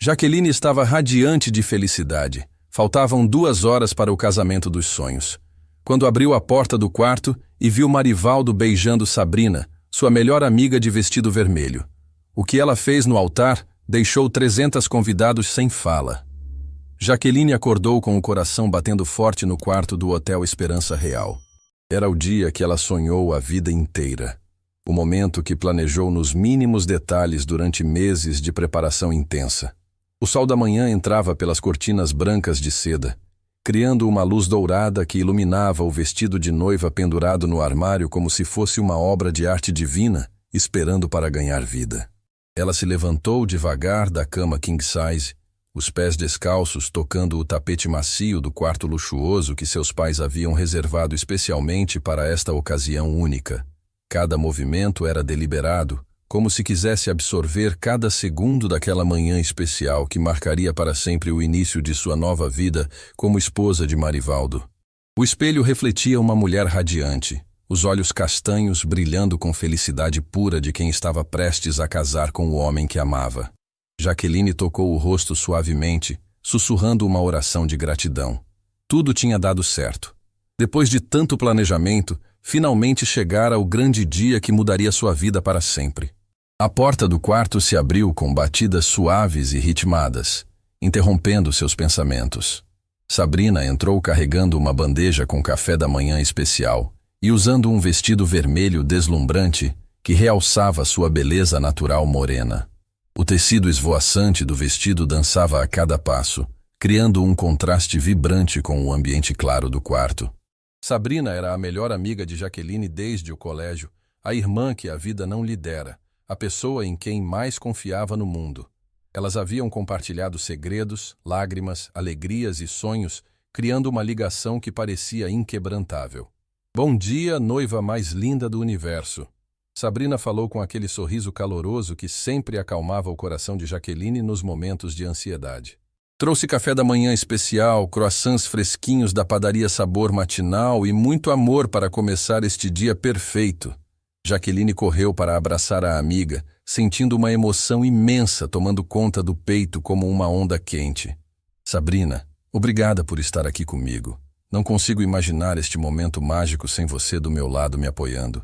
Jaqueline estava radiante de felicidade. Faltavam 2 horas para o casamento dos sonhos. Quando abriu a porta do quarto e viu Marivaldo beijando Sabrina, sua melhor amiga de vestido vermelho. O que ela fez no altar deixou 300 convidados sem fala. Jaqueline acordou com o coração batendo forte no quarto do Hotel Esperança Real. Era o dia que ela sonhou a vida inteira. O momento que planejou nos mínimos detalhes durante meses de preparação intensa. O sol da manhã entrava pelas cortinas brancas de seda, criando uma luz dourada que iluminava o vestido de noiva pendurado no armário como se fosse uma obra de arte divina, esperando para ganhar vida. Ela se levantou devagar da cama king size, os pés descalços tocando o tapete macio do quarto luxuoso que seus pais haviam reservado especialmente para esta ocasião única. Cada movimento era deliberado, como se quisesse absorver cada segundo daquela manhã especial que marcaria para sempre o início de sua nova vida como esposa de Marivaldo. O espelho refletia uma mulher radiante, os olhos castanhos brilhando com felicidade pura de quem estava prestes a casar com o homem que amava. Jaqueline tocou o rosto suavemente, sussurrando uma oração de gratidão. Tudo tinha dado certo. Depois de tanto planejamento, finalmente chegara o grande dia que mudaria sua vida para sempre. A porta do quarto se abriu com batidas suaves e ritmadas, interrompendo seus pensamentos. Sabrina entrou carregando uma bandeja com café da manhã especial e usando um vestido vermelho deslumbrante que realçava sua beleza natural morena. O tecido esvoaçante do vestido dançava a cada passo, criando um contraste vibrante com o ambiente claro do quarto. Sabrina era a melhor amiga de Jaqueline desde o colégio, a irmã que a vida não lhe dera, a pessoa em quem mais confiava no mundo. Elas haviam compartilhado segredos, lágrimas, alegrias e sonhos, criando uma ligação que parecia inquebrantável. Bom dia, noiva mais linda do universo. Sabrina falou com aquele sorriso caloroso que sempre acalmava o coração de Jaqueline nos momentos de ansiedade. Trouxe café da manhã especial, croissants fresquinhos da padaria Sabor Matinal e muito amor para começar este dia perfeito. Jaqueline correu para abraçar a amiga, sentindo uma emoção imensa tomando conta do peito como uma onda quente. Sabrina, obrigada por estar aqui comigo. Não consigo imaginar este momento mágico sem você do meu lado me apoiando.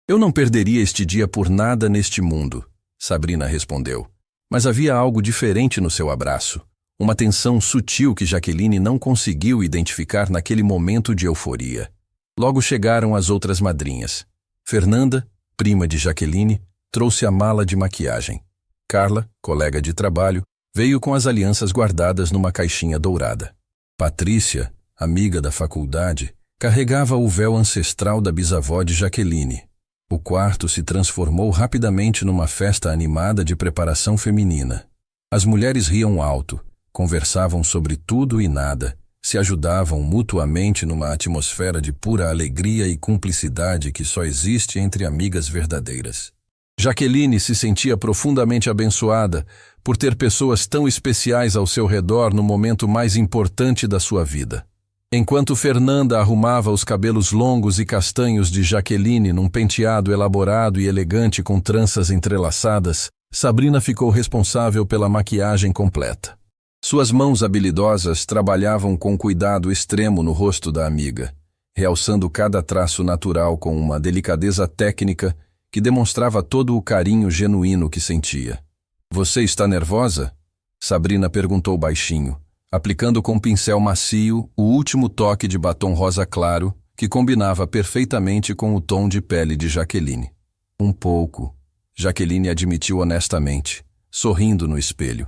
Eu não perderia este dia por nada neste mundo, Sabrina respondeu. Mas havia algo diferente no seu abraço. Uma tensão sutil que Jaqueline não conseguiu identificar naquele momento de euforia. Logo chegaram as outras madrinhas. Fernanda, prima de Jaqueline, trouxe a mala de maquiagem. Carla, colega de trabalho, veio com as alianças guardadas numa caixinha dourada. Patrícia, amiga da faculdade, carregava o véu ancestral da bisavó de Jaqueline. O quarto se transformou rapidamente numa festa animada de preparação feminina. As mulheres riam alto, conversavam sobre tudo e nada, se ajudavam mutuamente numa atmosfera de pura alegria e cumplicidade que só existe entre amigas verdadeiras. Jaqueline se sentia profundamente abençoada por ter pessoas tão especiais ao seu redor no momento mais importante da sua vida. Enquanto Fernanda arrumava os cabelos longos e castanhos de Jaqueline num penteado elaborado e elegante com tranças entrelaçadas, Sabrina ficou responsável pela maquiagem completa. Suas mãos habilidosas trabalhavam com cuidado extremo no rosto da amiga, realçando cada traço natural com uma delicadeza técnica que demonstrava todo o carinho genuíno que sentia. "Você está nervosa?" Sabrina perguntou baixinho, aplicando com pincel macio o último toque de batom rosa claro que combinava perfeitamente com o tom de pele de Jaqueline. "Um pouco", Jaqueline admitiu honestamente, sorrindo no espelho.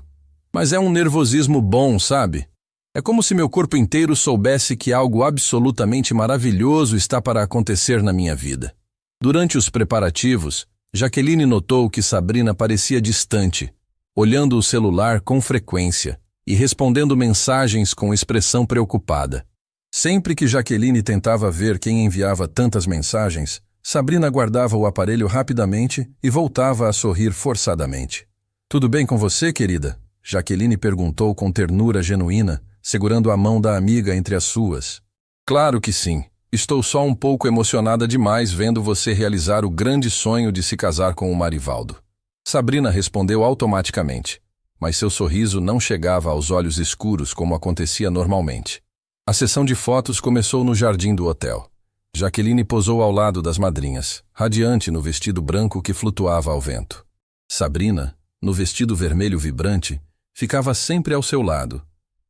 "Mas é um nervosismo bom, sabe? É como se meu corpo inteiro soubesse que algo absolutamente maravilhoso está para acontecer na minha vida." Durante os preparativos, Jaqueline notou que Sabrina parecia distante, olhando o celular com frequência e respondendo mensagens com expressão preocupada. Sempre que Jaqueline tentava ver quem enviava tantas mensagens, Sabrina guardava o aparelho rapidamente e voltava a sorrir forçadamente. "Tudo bem com você, querida?" Jaqueline perguntou com ternura genuína, segurando a mão da amiga entre as suas. "Claro que sim. Estou só um pouco emocionada demais vendo você realizar o grande sonho de se casar com o Marivaldo." Sabrina respondeu automaticamente. mas seu sorriso não chegava aos olhos escuros como acontecia normalmente. A sessão de fotos começou no jardim do hotel. Jaqueline posou ao lado das madrinhas, radiante no vestido branco que flutuava ao vento. Sabrina, no vestido vermelho vibrante, ficava sempre ao seu lado,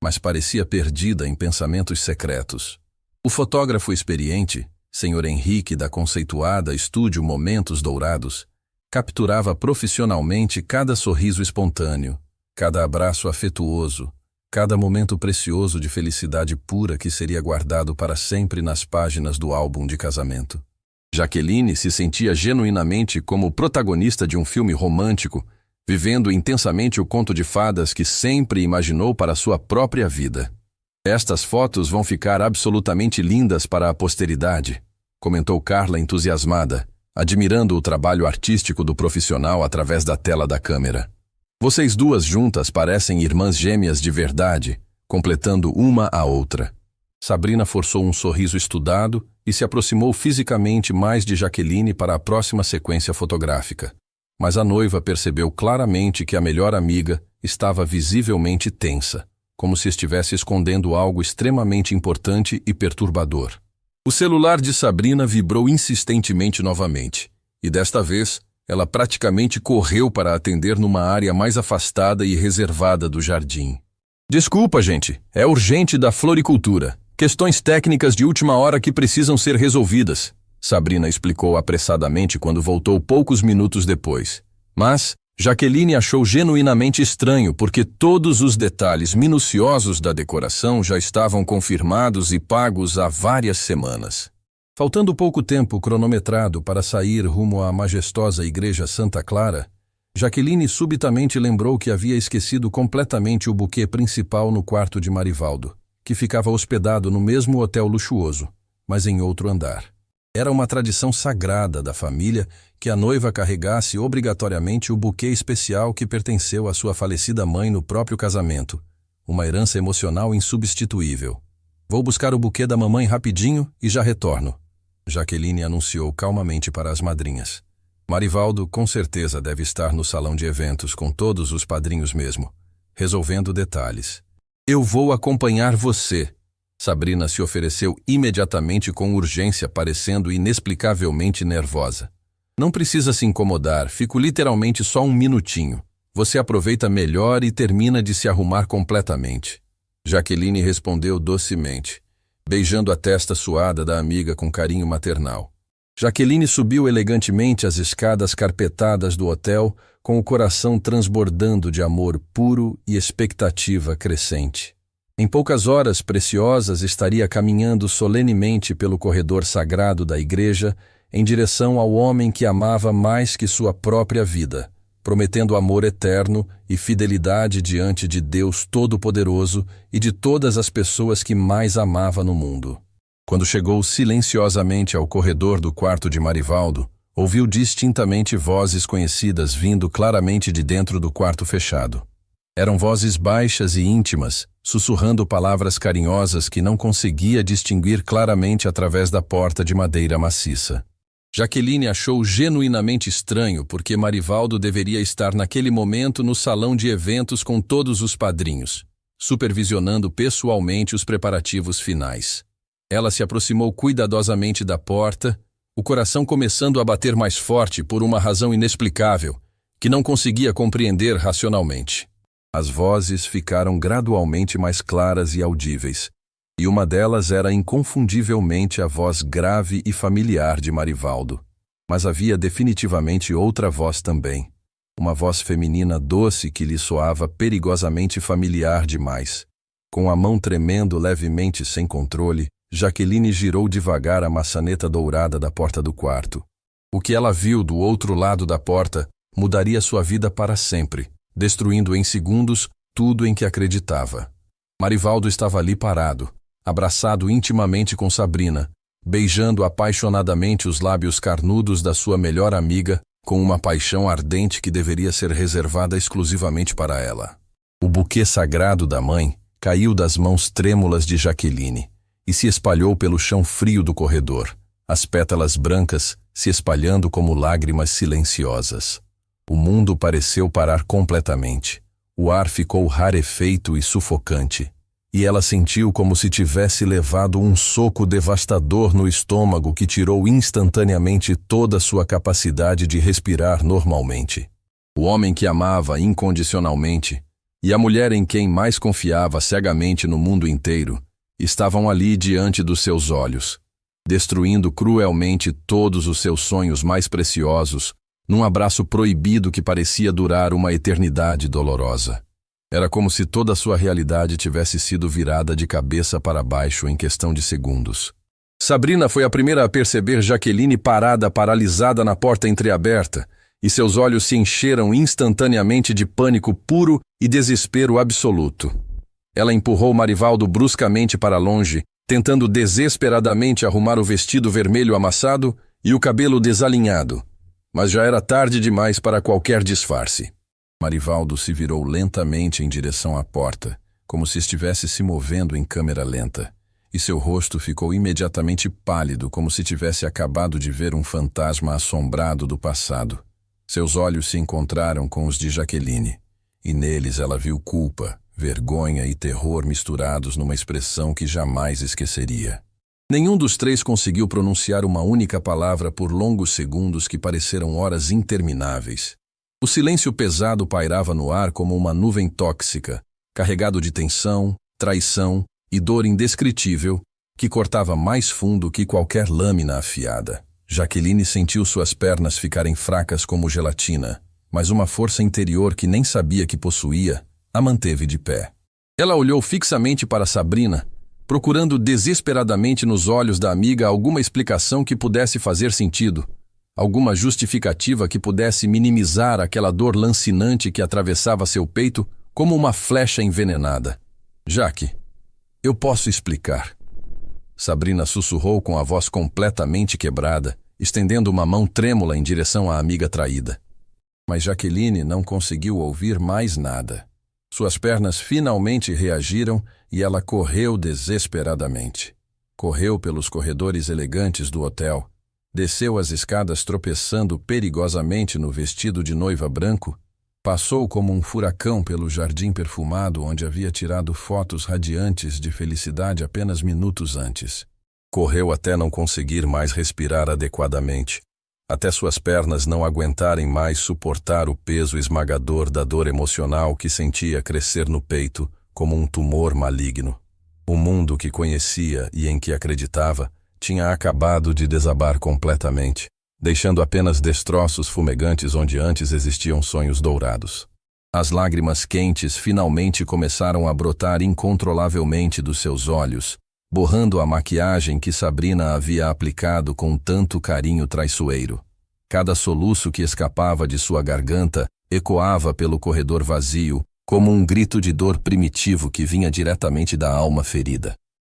mas parecia perdida em pensamentos secretos. O fotógrafo experiente, Sr. Henrique da conceituada Estúdio Momentos Dourados, capturava profissionalmente cada sorriso espontâneo, cada abraço afetuoso, cada momento precioso de felicidade pura que seria guardado para sempre nas páginas do álbum de casamento. Jaqueline se sentia genuinamente como protagonista de um filme romântico, vivendo intensamente o conto de fadas que sempre imaginou para sua própria vida. Estas fotos vão ficar absolutamente lindas para a posteridade, comentou Carla entusiasmada, admirando o trabalho artístico do profissional através da tela da câmera. Vocês duas juntas parecem irmãs gêmeas de verdade, completando uma a outra. Sabrina forçou um sorriso estudado e se aproximou fisicamente mais de Jaqueline para a próxima sequência fotográfica. Mas a noiva percebeu claramente que a melhor amiga estava visivelmente tensa, como se estivesse escondendo algo extremamente importante e perturbador. O celular de Sabrina vibrou insistentemente novamente, e desta vez ela praticamente correu para atender numa área mais afastada e reservada do jardim. Desculpa, gente, é urgente da floricultura. Questões técnicas de última hora que precisam ser resolvidas, Sabrina explicou apressadamente quando voltou poucos minutos depois. Mas Jaqueline achou genuinamente estranho porque todos os detalhes minuciosos da decoração já estavam confirmados e pagos há várias semanas. Faltando pouco tempo cronometrado para sair rumo à majestosa Igreja Santa Clara, Jaqueline subitamente lembrou que havia esquecido completamente o buquê principal no quarto de Marivaldo, que ficava hospedado no mesmo hotel luxuoso, mas em outro andar. Era uma tradição sagrada da família que a noiva carregasse obrigatoriamente o buquê especial que pertenceu à sua falecida mãe no próprio casamento, uma herança emocional insubstituível. Vou buscar o buquê da mamãe rapidinho e já retorno, Jaqueline anunciou calmamente para as madrinhas. Marivaldo com certeza deve estar no salão de eventos com todos os padrinhos mesmo, resolvendo detalhes. Eu vou acompanhar você. Sabrina se ofereceu imediatamente com urgência, parecendo inexplicavelmente nervosa. Não precisa se incomodar, fico literalmente só um minutinho. Você aproveita melhor e termina de se arrumar completamente. Jaqueline respondeu docemente, beijando a testa suada da amiga com carinho maternal. Jaqueline subiu elegantemente as escadas carpetadas do hotel, com o coração transbordando de amor puro e expectativa crescente. Em poucas horas preciosas estaria caminhando solenemente pelo corredor sagrado da igreja em direção ao homem que amava mais que sua própria vida, prometendo amor eterno e fidelidade diante de Deus Todo-Poderoso e de todas as pessoas que mais amava no mundo. Quando chegou silenciosamente ao corredor do quarto de Marivaldo, ouviu distintamente vozes conhecidas vindo claramente de dentro do quarto fechado. Eram vozes baixas e íntimas, sussurrando palavras carinhosas que não conseguia distinguir claramente através da porta de madeira maciça. Jaqueline achou genuinamente estranho porque Marivaldo deveria estar naquele momento no salão de eventos com todos os padrinhos, supervisionando pessoalmente os preparativos finais. Ela se aproximou cuidadosamente da porta, o coração começando a bater mais forte por uma razão inexplicável, que não conseguia compreender racionalmente. As vozes ficaram gradualmente mais claras e audíveis, e uma delas era inconfundivelmente a voz grave e familiar de Marivaldo. Mas havia definitivamente outra voz também, uma voz feminina doce que lhe soava perigosamente familiar demais. Com a mão tremendo levemente sem controle, Jaqueline girou devagar a maçaneta dourada da porta do quarto. O que ela viu do outro lado da porta mudaria sua vida para sempre, destruindo em segundos tudo em que acreditava. Marivaldo estava ali parado, abraçado intimamente com Sabrina, beijando apaixonadamente os lábios carnudos da sua melhor amiga, com uma paixão ardente que deveria ser reservada exclusivamente para ela. O buquê sagrado da mãe caiu das mãos trêmulas de Jaqueline e se espalhou pelo chão frio do corredor, as pétalas brancas se espalhando como lágrimas silenciosas. O mundo pareceu parar completamente. O ar ficou rarefeito e sufocante, e ela sentiu como se tivesse levado um soco devastador no estômago que tirou instantaneamente toda sua capacidade de respirar normalmente. O homem que amava incondicionalmente e a mulher em quem mais confiava cegamente no mundo inteiro estavam ali diante dos seus olhos, destruindo cruelmente todos os seus sonhos mais preciosos num abraço proibido que parecia durar uma eternidade dolorosa. Era como se toda a sua realidade tivesse sido virada de cabeça para baixo em questão de segundos. Sabrina foi a primeira a perceber Jaqueline paralisada na porta entreaberta, e seus olhos se encheram instantaneamente de pânico puro e desespero absoluto. Ela empurrou Marivaldo bruscamente para longe, tentando desesperadamente arrumar o vestido vermelho amassado e o cabelo desalinhado, mas já era tarde demais para qualquer disfarce. Marivaldo se virou lentamente em direção à porta, como se estivesse se movendo em câmera lenta, e seu rosto ficou imediatamente pálido, como se tivesse acabado de ver um fantasma assombrado do passado. Seus olhos se encontraram com os de Jaqueline, e neles ela viu culpa, vergonha e terror misturados numa expressão que jamais esqueceria. Nenhum dos três conseguiu pronunciar uma única palavra por longos segundos que pareceram horas intermináveis. O silêncio pesado pairava no ar como uma nuvem tóxica, carregado de tensão, traição e dor indescritível, que cortava mais fundo que qualquer lâmina afiada. Jaqueline sentiu suas pernas ficarem fracas como gelatina, mas uma força interior que nem sabia que possuía a manteve de pé. Ela olhou fixamente para Sabrina, procurando desesperadamente nos olhos da amiga alguma explicação que pudesse fazer sentido, alguma justificativa que pudesse minimizar aquela dor lancinante que atravessava seu peito como uma flecha envenenada. Jaque, eu posso explicar. Sabrina sussurrou com a voz completamente quebrada, estendendo uma mão trêmula em direção à amiga traída. Mas Jaqueline não conseguiu ouvir mais nada. Suas pernas finalmente reagiram e ela correu desesperadamente. Correu pelos corredores elegantes do hotel, desceu as escadas tropeçando perigosamente no vestido de noiva branco, passou como um furacão pelo jardim perfumado onde havia tirado fotos radiantes de felicidade apenas minutos antes. Correu até não conseguir mais respirar adequadamente, até suas pernas não aguentarem mais suportar o peso esmagador da dor emocional que sentia crescer no peito como um tumor maligno. O mundo que conhecia e em que acreditava tinha acabado de desabar completamente, deixando apenas destroços fumegantes onde antes existiam sonhos dourados. As lágrimas quentes finalmente começaram a brotar incontrolavelmente dos seus olhos, borrando a maquiagem que Sabrina havia aplicado com tanto carinho traiçoeiro. Cada soluço que escapava de sua garganta ecoava pelo corredor vazio, como um grito de dor primitivo que vinha diretamente da alma ferida.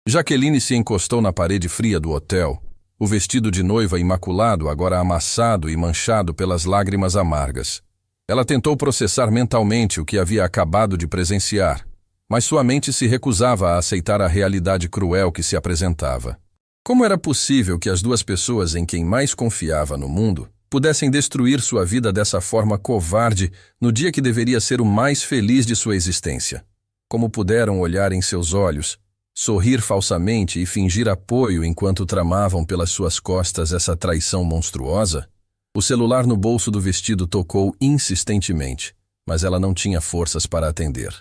Jaqueline se encostou na parede fria do hotel, o vestido de noiva imaculado agora amassado e manchado pelas lágrimas amargas. Ela tentou processar mentalmente o que havia acabado de presenciar, mas sua mente se recusava a aceitar a realidade cruel que se apresentava. Como era possível que as duas pessoas em quem mais confiava no mundo pudessem destruir sua vida dessa forma covarde no dia que deveria ser o mais feliz de sua existência? Como puderam olhar em seus olhos, sorrir falsamente e fingir apoio enquanto tramavam pelas suas costas essa traição monstruosa? O celular no bolso do vestido tocou insistentemente, mas ela não tinha forças para atender.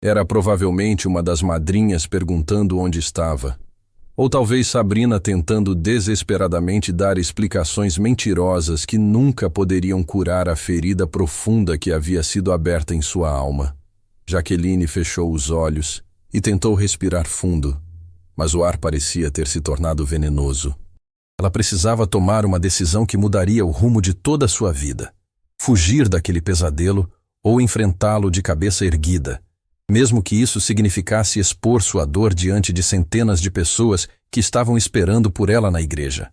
Era provavelmente uma das madrinhas perguntando onde estava. Ou talvez Sabrina tentando desesperadamente dar explicações mentirosas que nunca poderiam curar a ferida profunda que havia sido aberta em sua alma. Jaqueline fechou os olhos e tentou respirar fundo, mas o ar parecia ter se tornado venenoso. Ela precisava tomar uma decisão que mudaria o rumo de toda a sua vida. Fugir daquele pesadelo ou enfrentá-lo de cabeça erguida, mesmo que isso significasse expor sua dor diante de centenas de pessoas que estavam esperando por ela na igreja.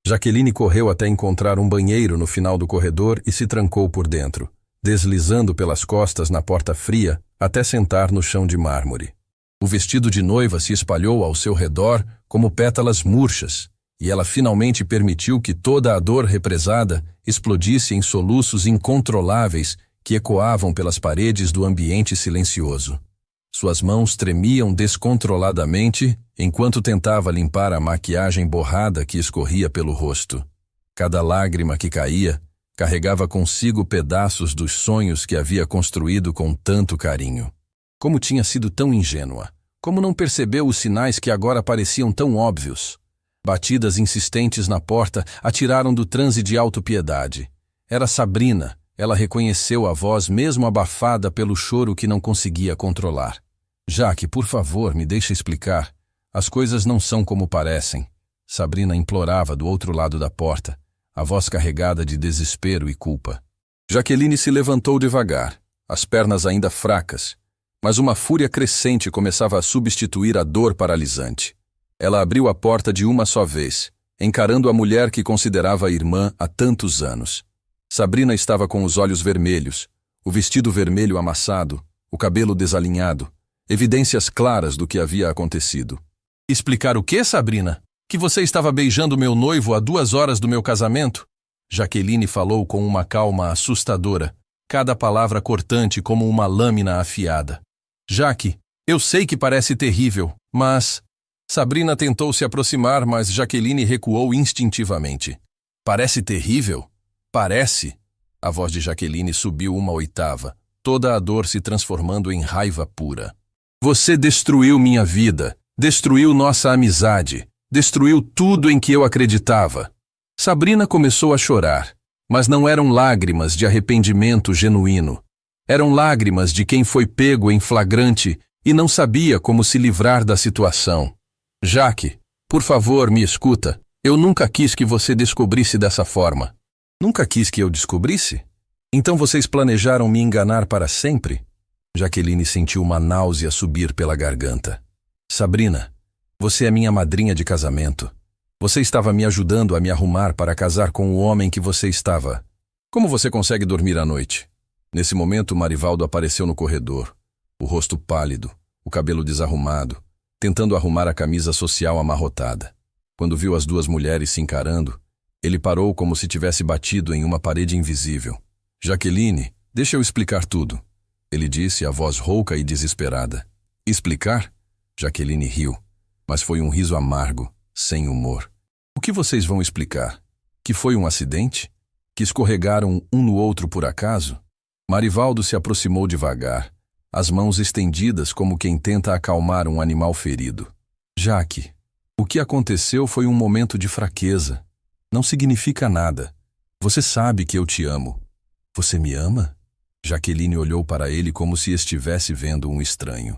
Jaqueline correu até encontrar um banheiro no final do corredor e se trancou por dentro, deslizando pelas costas na porta fria até sentar no chão de mármore. O vestido de noiva se espalhou ao seu redor como pétalas murchas, e ela finalmente permitiu que toda a dor represada explodisse em soluços incontroláveis que ecoavam pelas paredes do ambiente silencioso. Suas mãos tremiam descontroladamente enquanto tentava limpar a maquiagem borrada que escorria pelo rosto. Cada lágrima que caía carregava consigo pedaços dos sonhos que havia construído com tanto carinho. Como tinha sido tão ingênua! Como não percebeu os sinais que agora pareciam tão óbvios? Batidas insistentes na porta a tiraram do transe de autopiedade. Era Sabrina. Ela reconheceu a voz mesmo abafada pelo choro que não conseguia controlar. Jaque, por favor, me deixe explicar. As coisas não são como parecem. Sabrina implorava do outro lado da porta, a voz carregada de desespero e culpa. Jaqueline se levantou devagar, as pernas ainda fracas, mas uma fúria crescente começava a substituir a dor paralisante. Ela abriu a porta de uma só vez, encarando a mulher que considerava a irmã há tantos anos. Sabrina estava com os olhos vermelhos, o vestido vermelho amassado, o cabelo desalinhado, evidências claras do que havia acontecido. Explicar o quê, Sabrina? Que você estava beijando meu noivo há 2 horas do meu casamento? Jaqueline falou com uma calma assustadora, cada palavra cortante como uma lâmina afiada. Jaque, eu sei que parece terrível, mas... Sabrina tentou se aproximar, mas Jaqueline recuou instintivamente. Parece terrível? Parece. A voz de Jaqueline subiu 1/8, toda a dor se transformando em raiva pura. Você destruiu minha vida, destruiu nossa amizade, destruiu tudo em que eu acreditava. Sabrina começou a chorar, mas não eram lágrimas de arrependimento genuíno. Eram lágrimas de quem foi pego em flagrante e não sabia como se livrar da situação. Jaque, por favor, me escuta. Eu nunca quis que você descobrisse dessa forma. Nunca quis que eu descobrisse? Então vocês planejaram me enganar para sempre? Jaqueline sentiu uma náusea subir pela garganta. Sabrina, você é minha madrinha de casamento. Você estava me ajudando a me arrumar para casar com o homem que você estava. Como você consegue dormir à noite? Nesse momento, Marivaldo apareceu no corredor, o rosto pálido, o cabelo desarrumado, tentando arrumar a camisa social amarrotada. Quando viu as 2 mulheres se encarando, ele parou como se tivesse batido em uma parede invisível. Jaqueline, deixa eu explicar tudo, ele disse, a voz rouca e desesperada. Explicar? Jaqueline riu, mas foi um riso amargo, sem humor. O que vocês vão explicar? Que foi um acidente? Que escorregaram um no outro por acaso? Marivaldo se aproximou devagar, as mãos estendidas como quem tenta acalmar um animal ferido. Jaque, o que aconteceu foi um momento de fraqueza. Não significa nada. Você sabe que eu te amo. Você me ama? Jaqueline olhou para ele como se estivesse vendo um estranho.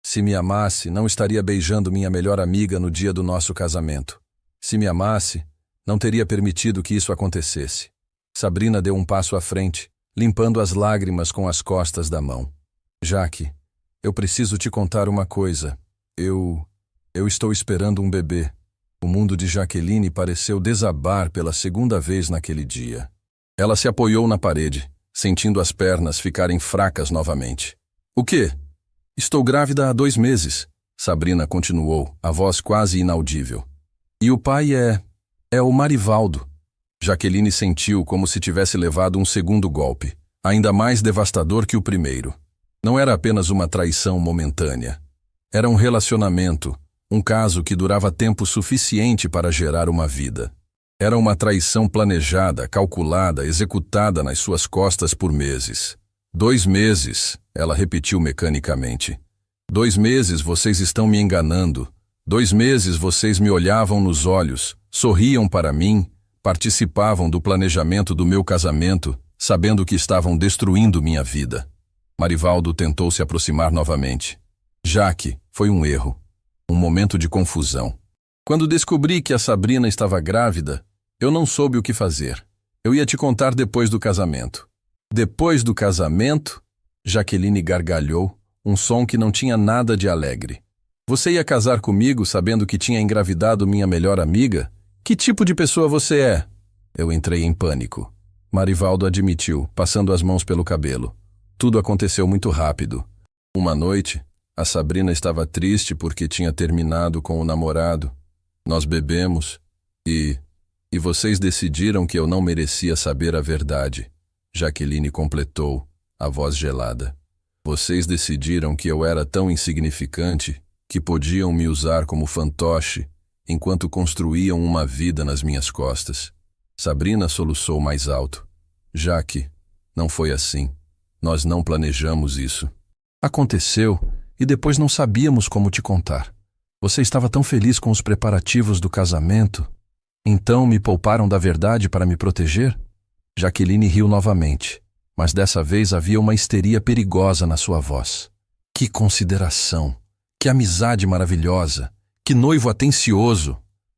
Se me amasse, não estaria beijando minha melhor amiga no dia do nosso casamento. Se me amasse, não teria permitido que isso acontecesse. Sabrina deu um passo à frente, limpando as lágrimas com as costas da mão. Jaque, eu preciso te contar uma coisa. Eu estou esperando um bebê. O mundo de Jaqueline pareceu desabar pela 2ª vez naquele dia. Ela se apoiou na parede, sentindo as pernas ficarem fracas novamente. O quê? Estou grávida há 2 meses, Sabrina continuou, a voz quase inaudível. E o pai é o Marivaldo. Jaqueline sentiu como se tivesse levado um segundo golpe, ainda mais devastador que o primeiro. Não era apenas uma traição momentânea. Era um relacionamento, um caso que durava tempo suficiente para gerar uma vida. Era uma traição planejada, calculada, executada nas suas costas por meses. 2 meses, ela repetiu mecanicamente. 2 meses vocês estão me enganando. 2 meses vocês me olhavam nos olhos, sorriam para mim, participavam do planejamento do meu casamento, sabendo que estavam destruindo minha vida. Marivaldo tentou se aproximar novamente. Jaque, foi um erro. Um momento de confusão. Quando descobri que a Sabrina estava grávida, eu não soube o que fazer. Eu ia te contar depois do casamento. Depois do casamento? Jaqueline gargalhou, um som que não tinha nada de alegre. Você ia casar comigo sabendo que tinha engravidado minha melhor amiga? Que tipo de pessoa você é? Eu entrei em pânico. Marivaldo admitiu, passando as mãos pelo cabelo. Tudo aconteceu muito rápido. Uma noite, a Sabrina estava triste porque tinha terminado com o namorado. Nós bebemos e vocês decidiram que eu não merecia saber a verdade. Jaqueline completou, a voz gelada. Vocês decidiram que eu era tão insignificante que podiam me usar como fantoche enquanto construíam uma vida nas minhas costas. Sabrina soluçou mais alto. Jaque, não foi assim. Nós não planejamos isso. Aconteceu e depois não sabíamos como te contar. Você estava tão feliz com os preparativos do casamento. Então me pouparam da verdade para me proteger? Jaqueline riu novamente, mas dessa vez havia uma histeria perigosa na sua voz. Que consideração! Que amizade maravilhosa! Que noivo atencioso!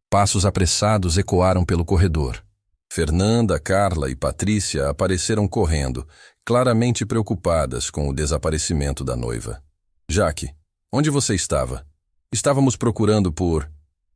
Passos apressados ecoaram pelo corredor. Fernanda, Carla e Patrícia apareceram correndo, claramente preocupadas com o desaparecimento da noiva. Jaque, onde você estava? Estávamos procurando por...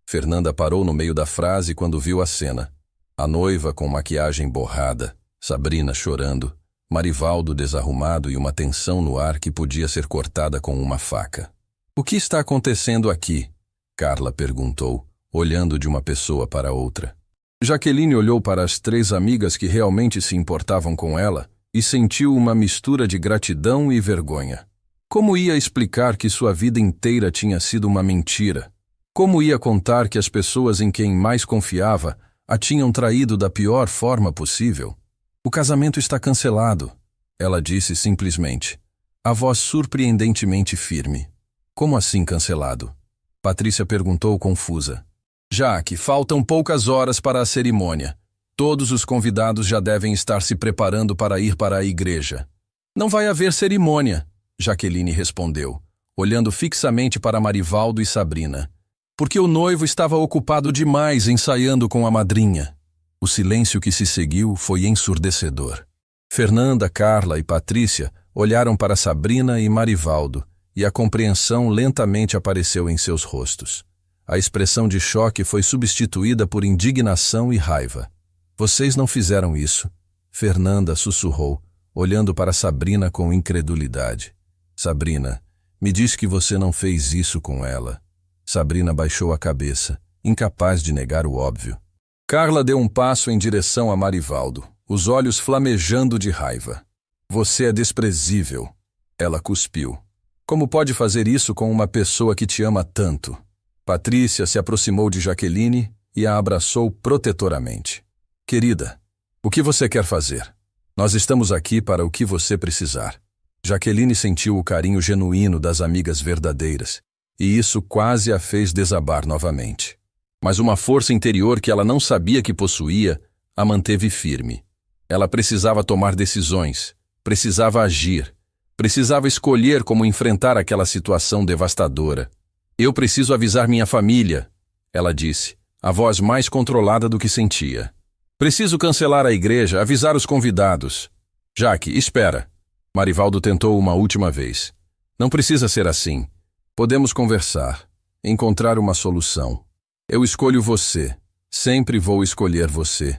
Fernanda parou no meio da frase quando viu a cena. A noiva com maquiagem borrada, Sabrina chorando, Marivaldo desarrumado e uma tensão no ar que podia ser cortada com uma faca. O que está acontecendo aqui? Carla perguntou, olhando de uma pessoa para outra. Jaqueline olhou para as 3 amigas que realmente se importavam com ela e sentiu uma mistura de gratidão e vergonha. Como ia explicar que sua vida inteira tinha sido uma mentira? Como ia contar que as pessoas em quem mais confiava a tinham traído da pior forma possível? O casamento está cancelado, ela disse simplesmente, a voz surpreendentemente firme. Como assim cancelado? Patrícia perguntou confusa. Jaque, faltam poucas horas para a cerimônia. Todos os convidados já devem estar se preparando para ir para a igreja. Não vai haver cerimônia, Jaqueline respondeu, olhando fixamente para Marivaldo e Sabrina, porque o noivo estava ocupado demais ensaiando com a madrinha. O silêncio que se seguiu foi ensurdecedor. Fernanda, Carla e Patrícia olharam para Sabrina e Marivaldo, e a compreensão lentamente apareceu em seus rostos. A expressão de choque foi substituída por indignação e raiva. Vocês não fizeram isso, Fernanda sussurrou, olhando para Sabrina com incredulidade. Sabrina, me diz que você não fez isso com ela. Sabrina baixou a cabeça, incapaz de negar o óbvio. Carla deu um passo em direção a Marivaldo, os olhos flamejando de raiva. Você é desprezível. Ela cuspiu. Como pode fazer isso com uma pessoa que te ama tanto? Patrícia se aproximou de Jaqueline e a abraçou protetoramente. Querida, o que você quer fazer? Nós estamos aqui para o que você precisar. Jaqueline sentiu o carinho genuíno das amigas verdadeiras, e isso quase a fez desabar novamente. Mas uma força interior que ela não sabia que possuía a manteve firme. Ela precisava tomar decisões, precisava agir, precisava escolher como enfrentar aquela situação devastadora. Eu preciso avisar minha família, ela disse, a voz mais controlada do que sentia. Preciso cancelar a igreja, avisar os convidados. Jaque, espera. Marivaldo tentou uma última vez. Não precisa ser assim. Podemos conversar, encontrar uma solução. Eu escolho você. Sempre vou escolher você.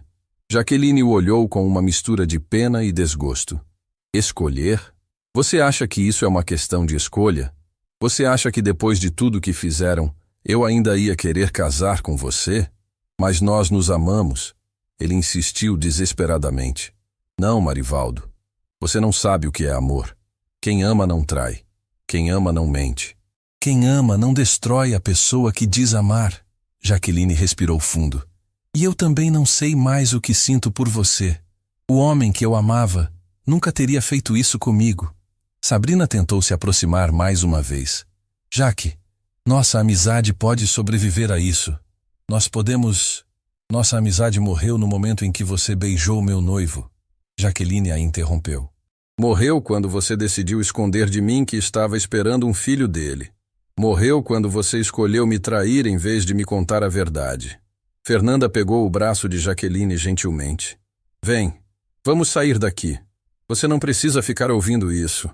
Jaqueline o olhou com uma mistura de pena e desgosto. Escolher? Você acha que isso é uma questão de escolha? Você acha que depois de tudo que fizeram, eu ainda ia querer casar com você? Mas nós nos amamos. Ele insistiu desesperadamente. Não, Marivaldo. Você não sabe o que é amor. Quem ama não trai. Quem ama não mente. Quem ama não destrói a pessoa que diz amar. Jaqueline respirou fundo. E eu também não sei mais o que sinto por você. O homem que eu amava nunca teria feito isso comigo. Sabrina tentou se aproximar mais uma vez. Jaque, nossa amizade pode sobreviver a isso. Nós podemos... Nossa amizade morreu no momento em que você beijou meu noivo. Jaqueline a interrompeu. Morreu quando você decidiu esconder de mim que estava esperando um filho dele. Morreu quando você escolheu me trair em vez de me contar a verdade. Fernanda pegou o braço de Jaqueline gentilmente. Vem, vamos sair daqui. Você não precisa ficar ouvindo isso.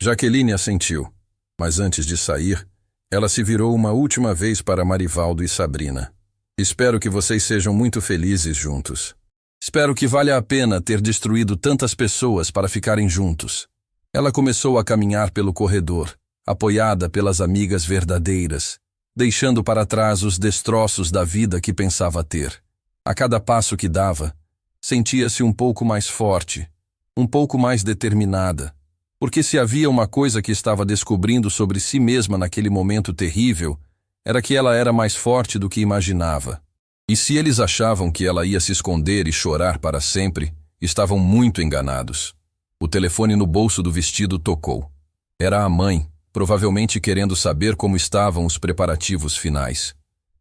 Jaqueline assentiu, mas antes de sair, ela se virou uma última vez para Marivaldo e Sabrina. Espero que vocês sejam muito felizes juntos. Espero que valha a pena ter destruído tantas pessoas para ficarem juntos. Ela começou a caminhar pelo corredor, apoiada pelas amigas verdadeiras, deixando para trás os destroços da vida que pensava ter. A cada passo que dava, sentia-se um pouco mais forte, um pouco mais determinada, Porque se havia uma coisa que estava descobrindo sobre si mesma naquele momento terrível, era que ela era mais forte do que imaginava. E se eles achavam que ela ia se esconder e chorar para sempre, estavam muito enganados. O telefone no bolso do vestido tocou. Era a mãe, provavelmente querendo saber como estavam os preparativos finais.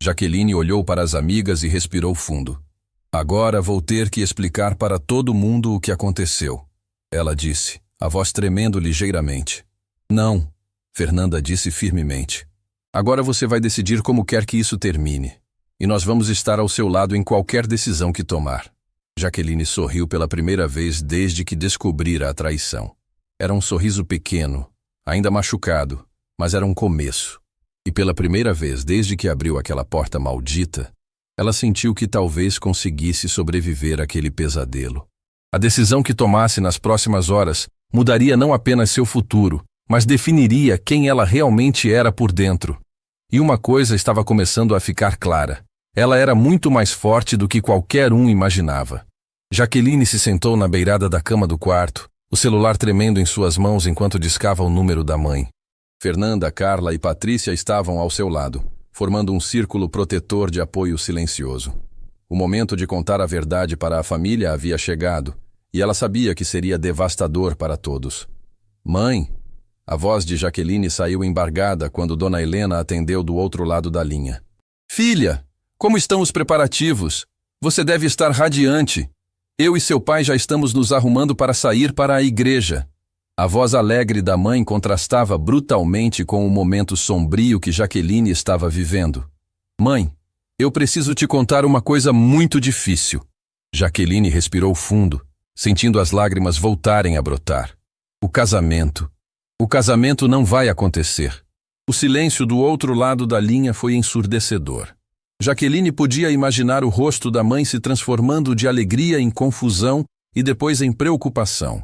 Jaqueline olhou para as amigas e respirou fundo. Agora vou ter que explicar para todo mundo o que aconteceu, ela disse, a voz tremendo ligeiramente. Não, Fernanda disse firmemente. Agora você vai decidir como quer que isso termine. E nós vamos estar ao seu lado em qualquer decisão que tomar. Jaqueline sorriu pela primeira vez desde que descobrira a traição. Era um sorriso pequeno, ainda machucado, mas era um começo. E pela primeira vez desde que abriu aquela porta maldita, ela sentiu que talvez conseguisse sobreviver àquele pesadelo. A decisão que tomasse nas próximas horas mudaria não apenas seu futuro, mas definiria quem ela realmente era por dentro. E uma coisa estava começando a ficar clara. Ela era muito mais forte do que qualquer um imaginava. Jaqueline se sentou na beirada da cama do quarto, o celular tremendo em suas mãos enquanto discava o número da mãe. Fernanda, Carla e Patrícia estavam ao seu lado, formando um círculo protetor de apoio silencioso. O momento de contar a verdade para a família havia chegado, e ela sabia que seria devastador para todos. Mãe! A voz de Jaqueline saiu embargada quando Dona Helena atendeu do outro lado da linha. Filha! Como estão os preparativos? Você deve estar radiante. Eu e seu pai já estamos nos arrumando para sair para a igreja. A voz alegre da mãe contrastava brutalmente com o momento sombrio que Jaqueline estava vivendo. Mãe, eu preciso te contar uma coisa muito difícil. Jaqueline respirou fundo, sentindo as lágrimas voltarem a brotar. O casamento. O casamento não vai acontecer. O silêncio do outro lado da linha foi ensurdecedor. Jaqueline podia imaginar o rosto da mãe se transformando de alegria em confusão e depois em preocupação.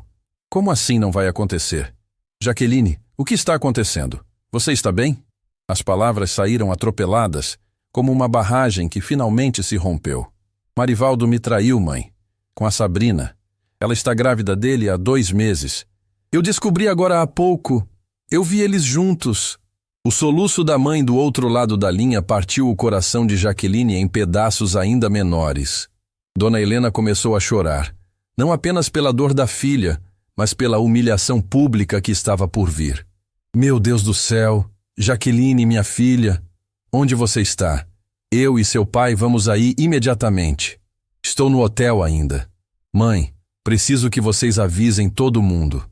Como assim não vai acontecer? Jaqueline, o que está acontecendo? Você está bem? As palavras saíram atropeladas, como uma barragem que finalmente se rompeu. Marivaldo me traiu, mãe. Com a Sabrina. Ela está grávida dele há 2 meses. Eu descobri agora há pouco. Eu vi eles juntos. O soluço da mãe do outro lado da linha partiu o coração de Jaqueline em pedaços ainda menores. Dona Helena começou a chorar, não apenas pela dor da filha, mas pela humilhação pública que estava por vir. Meu Deus do céu, Jaqueline, minha filha, onde você está? Eu e seu pai vamos aí imediatamente. Estou no hotel ainda. Mãe, preciso que vocês avisem todo mundo.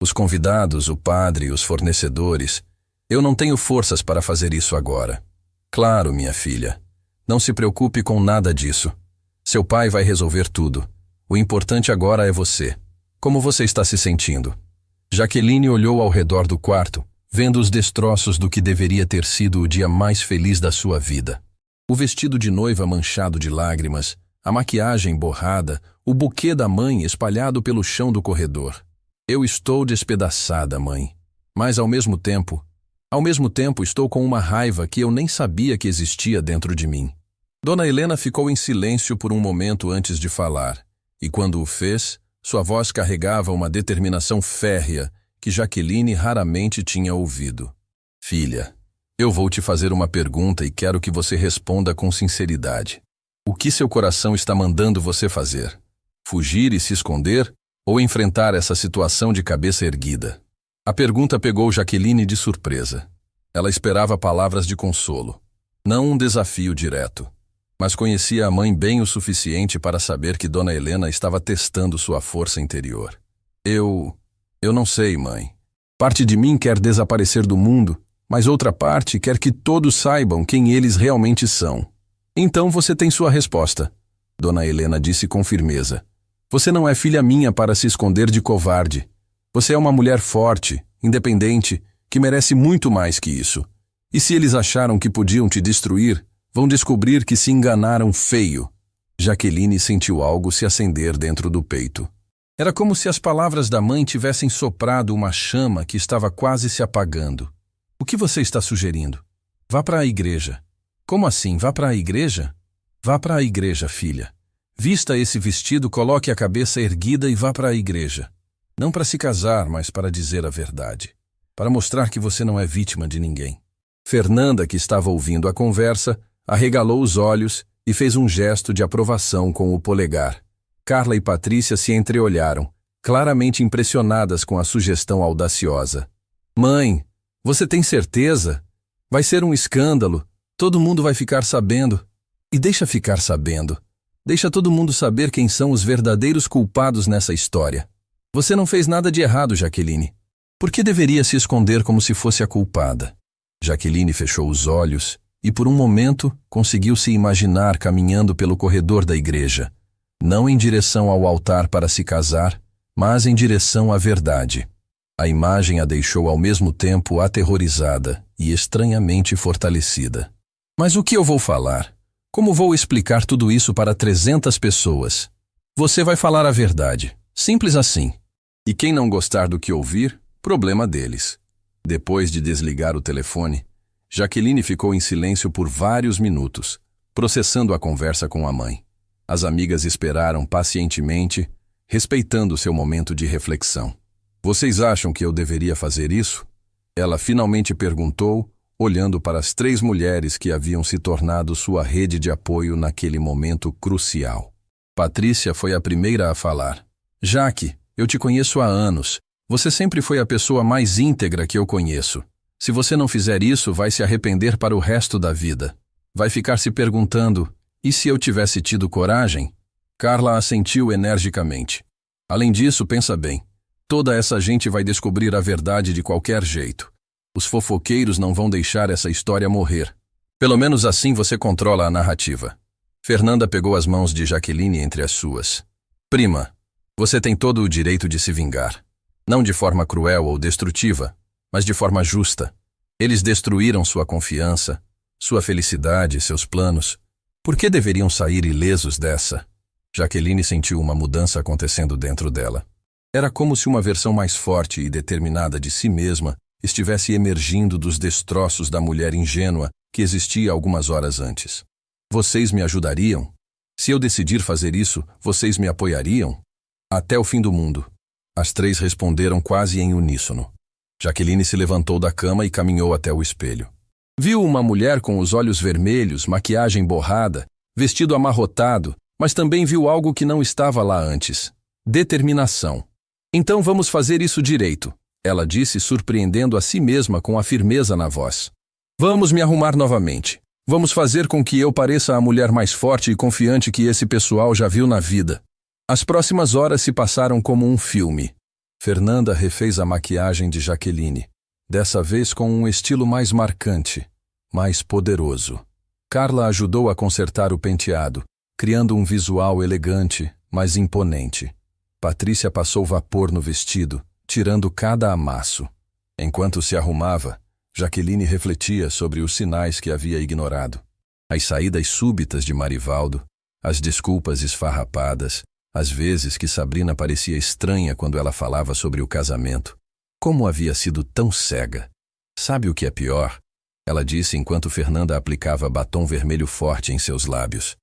Os convidados, o padre, os fornecedores. Eu não tenho forças para fazer isso agora. Claro, minha filha. Não se preocupe com nada disso. Seu pai vai resolver tudo. O importante agora é você. Como você está se sentindo? Jaqueline olhou ao redor do quarto, vendo os destroços do que deveria ter sido o dia mais feliz da sua vida. O vestido de noiva manchado de lágrimas, a maquiagem borrada, o buquê da mãe espalhado pelo chão do corredor. Eu estou despedaçada, mãe. Mas ao mesmo tempo estou com uma raiva que eu nem sabia que existia dentro de mim. Dona Helena ficou em silêncio por um momento antes de falar, e quando o fez, sua voz carregava uma determinação férrea que Jaqueline raramente tinha ouvido. Filha, eu vou te fazer uma pergunta e quero que você responda com sinceridade. O que seu coração está mandando você fazer? Fugir e se esconder ou enfrentar essa situação de cabeça erguida? A pergunta pegou Jaqueline de surpresa. Ela esperava palavras de consolo, não um desafio direto, mas conhecia a mãe bem o suficiente para saber que Dona Helena estava testando sua força interior. Eu não sei, mãe. Parte de mim quer desaparecer do mundo, mas outra parte quer que todos saibam quem eles realmente são. Então você tem sua resposta, Dona Helena disse com firmeza. Você não é filha minha para se esconder de covarde. Você é uma mulher forte, independente, que merece muito mais que isso. E se eles acharam que podiam te destruir, vão descobrir que se enganaram feio. Jaqueline sentiu algo se acender dentro do peito. Era como se as palavras da mãe tivessem soprado uma chama que estava quase se apagando. O que você está sugerindo? Vá para a igreja. Como assim, vá para a igreja? Vá para a igreja, filha. Vista esse vestido, coloque a cabeça erguida e vá para a igreja. Não para se casar, mas para dizer a verdade. Para mostrar que você não é vítima de ninguém. Fernanda, que estava ouvindo a conversa, arregalou os olhos e fez um gesto de aprovação com o polegar. Carla e Patrícia se entreolharam, claramente impressionadas com a sugestão audaciosa. Mãe, você tem certeza? Vai ser um escândalo. Todo mundo vai ficar sabendo. E deixa ficar sabendo. Deixa todo mundo saber quem são os verdadeiros culpados nessa história. Você não fez nada de errado, Jaqueline. Por que deveria se esconder como se fosse a culpada? Jaqueline fechou os olhos e, por um momento, conseguiu se imaginar caminhando pelo corredor da igreja, não em direção ao altar para se casar, mas em direção à verdade. A imagem a deixou ao mesmo tempo aterrorizada e estranhamente fortalecida. Mas o que eu vou falar? Como vou explicar tudo isso para 300 pessoas? Você vai falar a verdade. Simples assim. E quem não gostar do que ouvir, problema deles. Depois de desligar o telefone, Jaqueline ficou em silêncio por vários minutos, processando a conversa com a mãe. As amigas esperaram pacientemente, respeitando seu momento de reflexão. Vocês acham que eu deveria fazer isso? Ela finalmente perguntou, olhando para as 3 mulheres que haviam se tornado sua rede de apoio naquele momento crucial. Patrícia foi a primeira a falar. Jaque, eu te conheço há anos. Você sempre foi a pessoa mais íntegra que eu conheço. Se você não fizer isso, vai se arrepender para o resto da vida. Vai ficar se perguntando, e se eu tivesse tido coragem? Carla assentiu energicamente. Além disso, pensa bem. Toda essa gente vai descobrir a verdade de qualquer jeito. Os fofoqueiros não vão deixar essa história morrer. Pelo menos assim você controla a narrativa. Fernanda pegou as mãos de Jaqueline entre as suas. Prima, você tem todo o direito de se vingar. Não de forma cruel ou destrutiva, mas de forma justa. Eles destruíram sua confiança, sua felicidade, seus planos. Por que deveriam sair ilesos dessa? Jaqueline sentiu uma mudança acontecendo dentro dela. Era como se uma versão mais forte e determinada de si mesma estivesse emergindo dos destroços da mulher ingênua que existia algumas horas antes. Vocês me ajudariam? Se eu decidir fazer isso, vocês me apoiariam? Até o fim do mundo. As 3 responderam quase em uníssono. Jaqueline se levantou da cama e caminhou até o espelho. Viu uma mulher com os olhos vermelhos, maquiagem borrada, vestido amarrotado, mas também viu algo que não estava lá antes. Determinação. Então vamos fazer isso direito, ela disse, surpreendendo a si mesma com a firmeza na voz. Vamos me arrumar novamente. Vamos fazer com que eu pareça a mulher mais forte e confiante que esse pessoal já viu na vida. As próximas horas se passaram como um filme. Fernanda refez a maquiagem de Jaqueline, dessa vez com um estilo mais marcante, mais poderoso. Carla ajudou a consertar o penteado, criando um visual elegante, mas imponente. Patrícia passou vapor no vestido, tirando cada amasso. Enquanto se arrumava, Jaqueline refletia sobre os sinais que havia ignorado. As saídas súbitas de Marivaldo, as desculpas esfarrapadas, as vezes que Sabrina parecia estranha quando ela falava sobre o casamento. Como havia sido tão cega? Sabe o que é pior? Ela disse enquanto Fernanda aplicava batom vermelho forte em seus lábios.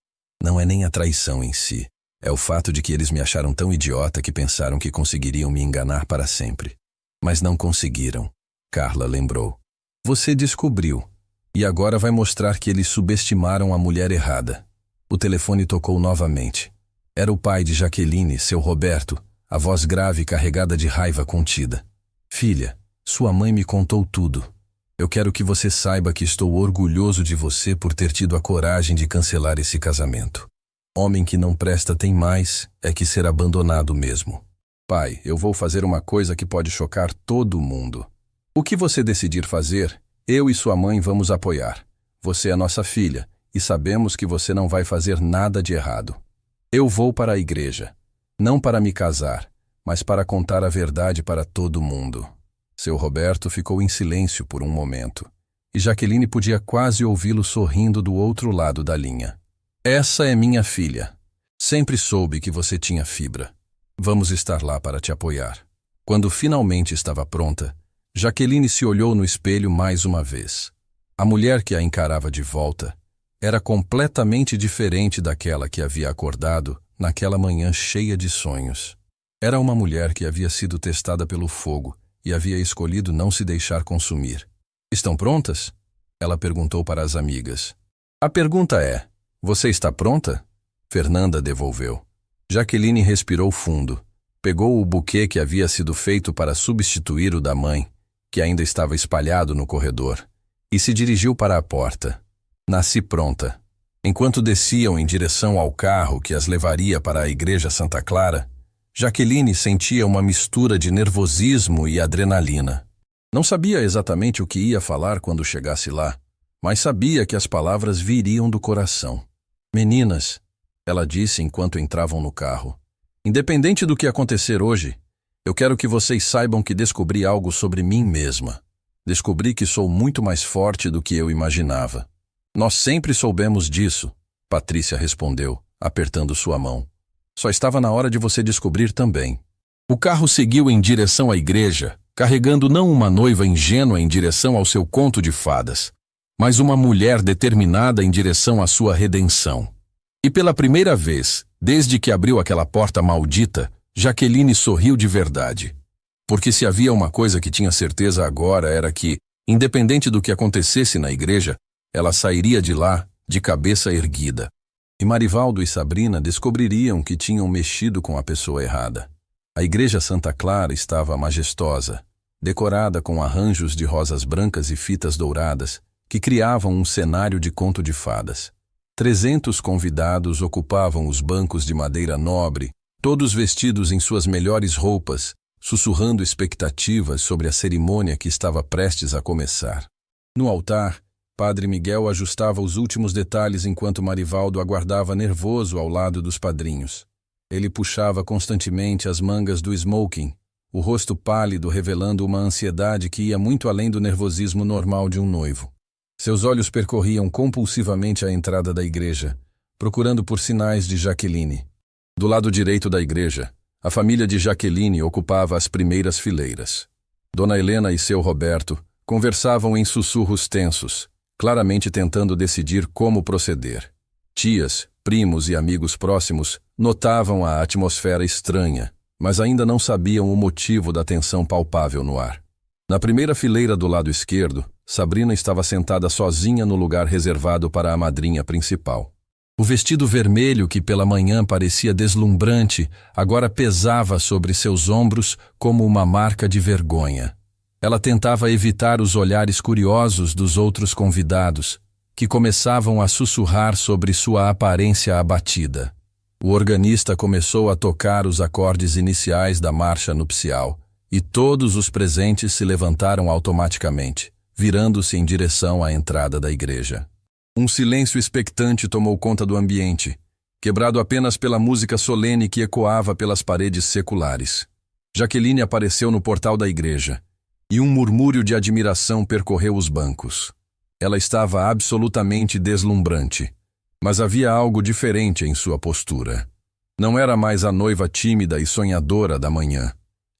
Não é nem a traição em si. É o fato de que eles me acharam tão idiota que pensaram que conseguiriam me enganar para sempre. Mas não conseguiram. Carla lembrou. Você descobriu. E agora vai mostrar que eles subestimaram a mulher errada. O telefone tocou novamente. Era o pai de Jaqueline, seu Roberto, a voz grave e carregada de raiva contida. Filha, sua mãe me contou tudo. Eu quero que você saiba que estou orgulhoso de você por ter tido a coragem de cancelar esse casamento. Homem que não presta tem mais é que ser abandonado mesmo. Pai, eu vou fazer uma coisa que pode chocar todo mundo. O que você decidir fazer, eu e sua mãe vamos apoiar. Você é nossa filha e sabemos que você não vai fazer nada de errado. Eu vou para a igreja, não para me casar, mas para contar a verdade para todo mundo. Seu Roberto ficou em silêncio por um momento, e Jaqueline podia quase ouvi-lo sorrindo do outro lado da linha. Essa é minha filha. Sempre soube que você tinha fibra. Vamos estar lá para te apoiar. Quando finalmente estava pronta, Jaqueline se olhou no espelho mais uma vez. A mulher que a encarava de volta era completamente diferente daquela que havia acordado naquela manhã cheia de sonhos. Era uma mulher que havia sido testada pelo fogo e havia escolhido não se deixar consumir. Estão prontas? Ela perguntou para as amigas. A pergunta é: você está pronta? Fernanda devolveu. Jaqueline respirou fundo, pegou o buquê que havia sido feito para substituir o da mãe, que ainda estava espalhado no corredor, e se dirigiu para a porta. Nasci pronta. Enquanto desciam em direção ao carro que as levaria para a Igreja Santa Clara, Jaqueline sentia uma mistura de nervosismo e adrenalina. Não sabia exatamente o que ia falar quando chegasse lá, mas sabia que as palavras viriam do coração. Meninas, ela disse enquanto entravam no carro, independente do que acontecer hoje, eu quero que vocês saibam que descobri algo sobre mim mesma. Descobri que sou muito mais forte do que eu imaginava. Nós sempre soubemos disso, Patrícia respondeu, apertando sua mão. Só estava na hora de você descobrir também. O carro seguiu em direção à igreja, carregando não uma noiva ingênua em direção ao seu conto de fadas, mas uma mulher determinada em direção à sua redenção. E pela primeira vez, desde que abriu aquela porta maldita, Jaqueline sorriu de verdade. Porque se havia uma coisa que tinha certeza agora era que, independente do que acontecesse na igreja, ela sairia de lá de cabeça erguida. E Marivaldo e Sabrina descobririam que tinham mexido com a pessoa errada. A Igreja Santa Clara estava majestosa, decorada com arranjos de rosas brancas e fitas douradas, que criavam um cenário de conto de fadas. 300 convidados ocupavam os bancos de madeira nobre, todos vestidos em suas melhores roupas, sussurrando expectativas sobre a cerimônia que estava prestes a começar. No altar, Padre Miguel ajustava os últimos detalhes enquanto Marivaldo aguardava nervoso ao lado dos padrinhos. Ele puxava constantemente as mangas do smoking, o rosto pálido revelando uma ansiedade que ia muito além do nervosismo normal de um noivo. Seus olhos percorriam compulsivamente a entrada da igreja, procurando por sinais de Jaqueline. Do lado direito da igreja, a família de Jaqueline ocupava as primeiras fileiras. Dona Helena e seu Roberto conversavam em sussurros tensos, claramente tentando decidir como proceder. Tias, primos e amigos próximos notavam a atmosfera estranha, mas ainda não sabiam o motivo da tensão palpável no ar. Na primeira fileira do lado esquerdo, Sabrina estava sentada sozinha no lugar reservado para a madrinha principal. O vestido vermelho, que pela manhã parecia deslumbrante, agora pesava sobre seus ombros como uma marca de vergonha. Ela tentava evitar os olhares curiosos dos outros convidados, que começavam a sussurrar sobre sua aparência abatida. O organista começou a tocar os acordes iniciais da marcha nupcial, e todos os presentes se levantaram automaticamente, virando-se em direção à entrada da igreja. Um silêncio expectante tomou conta do ambiente, quebrado apenas pela música solene que ecoava pelas paredes seculares. Jaqueline apareceu no portal da igreja, e um murmúrio de admiração percorreu os bancos. Ela estava absolutamente deslumbrante, mas havia algo diferente em sua postura. Não era mais a noiva tímida e sonhadora da manhã.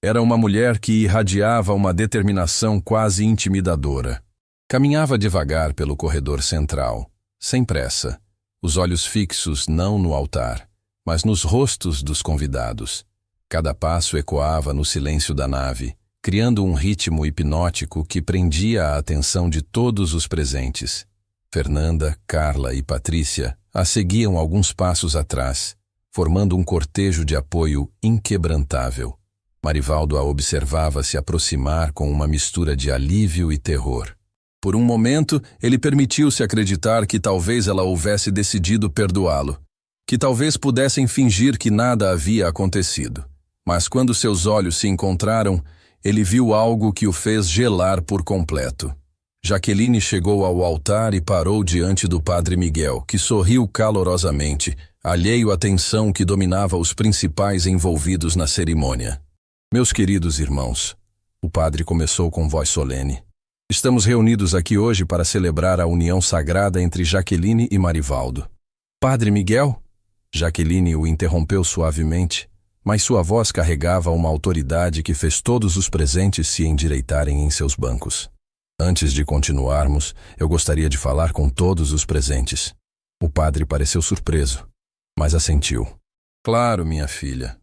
Era uma mulher que irradiava uma determinação quase intimidadora. Caminhava devagar pelo corredor central, sem pressa, os olhos fixos não no altar, mas nos rostos dos convidados. Cada passo ecoava no silêncio da nave, criando um ritmo hipnótico que prendia a atenção de todos os presentes. Fernanda, Carla e Patrícia a seguiam alguns passos atrás, formando um cortejo de apoio inquebrantável. Marivaldo a observava se aproximar com uma mistura de alívio e terror. Por um momento, ele permitiu-se acreditar que talvez ela houvesse decidido perdoá-lo, que talvez pudessem fingir que nada havia acontecido. Mas quando seus olhos se encontraram, ele viu algo que o fez gelar por completo. Jaqueline chegou ao altar e parou diante do Padre Miguel, que sorriu calorosamente, alheio à tensão que dominava os principais envolvidos na cerimônia. Meus queridos irmãos, o padre começou com voz solene. Estamos reunidos aqui hoje para celebrar a união sagrada entre Jaqueline e Marivaldo. Padre Miguel? Jaqueline o interrompeu suavemente, mas sua voz carregava uma autoridade que fez todos os presentes se endireitarem em seus bancos. Antes de continuarmos, eu gostaria de falar com todos os presentes. O padre pareceu surpreso, mas assentiu. Claro, minha filha.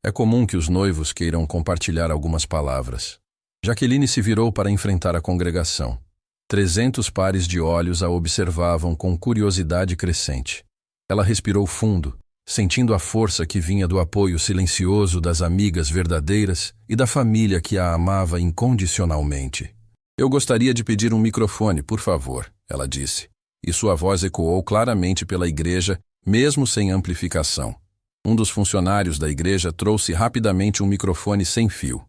É comum que os noivos queiram compartilhar algumas palavras. Jaqueline se virou para enfrentar a congregação. 300 pares de olhos a observavam com curiosidade crescente. Ela respirou fundo, sentindo a força que vinha do apoio silencioso das amigas verdadeiras e da família que a amava incondicionalmente. Eu gostaria de pedir um microfone, por favor, ela disse, e sua voz ecoou claramente pela igreja, mesmo sem amplificação. Um dos funcionários da igreja trouxe rapidamente um microfone sem fio.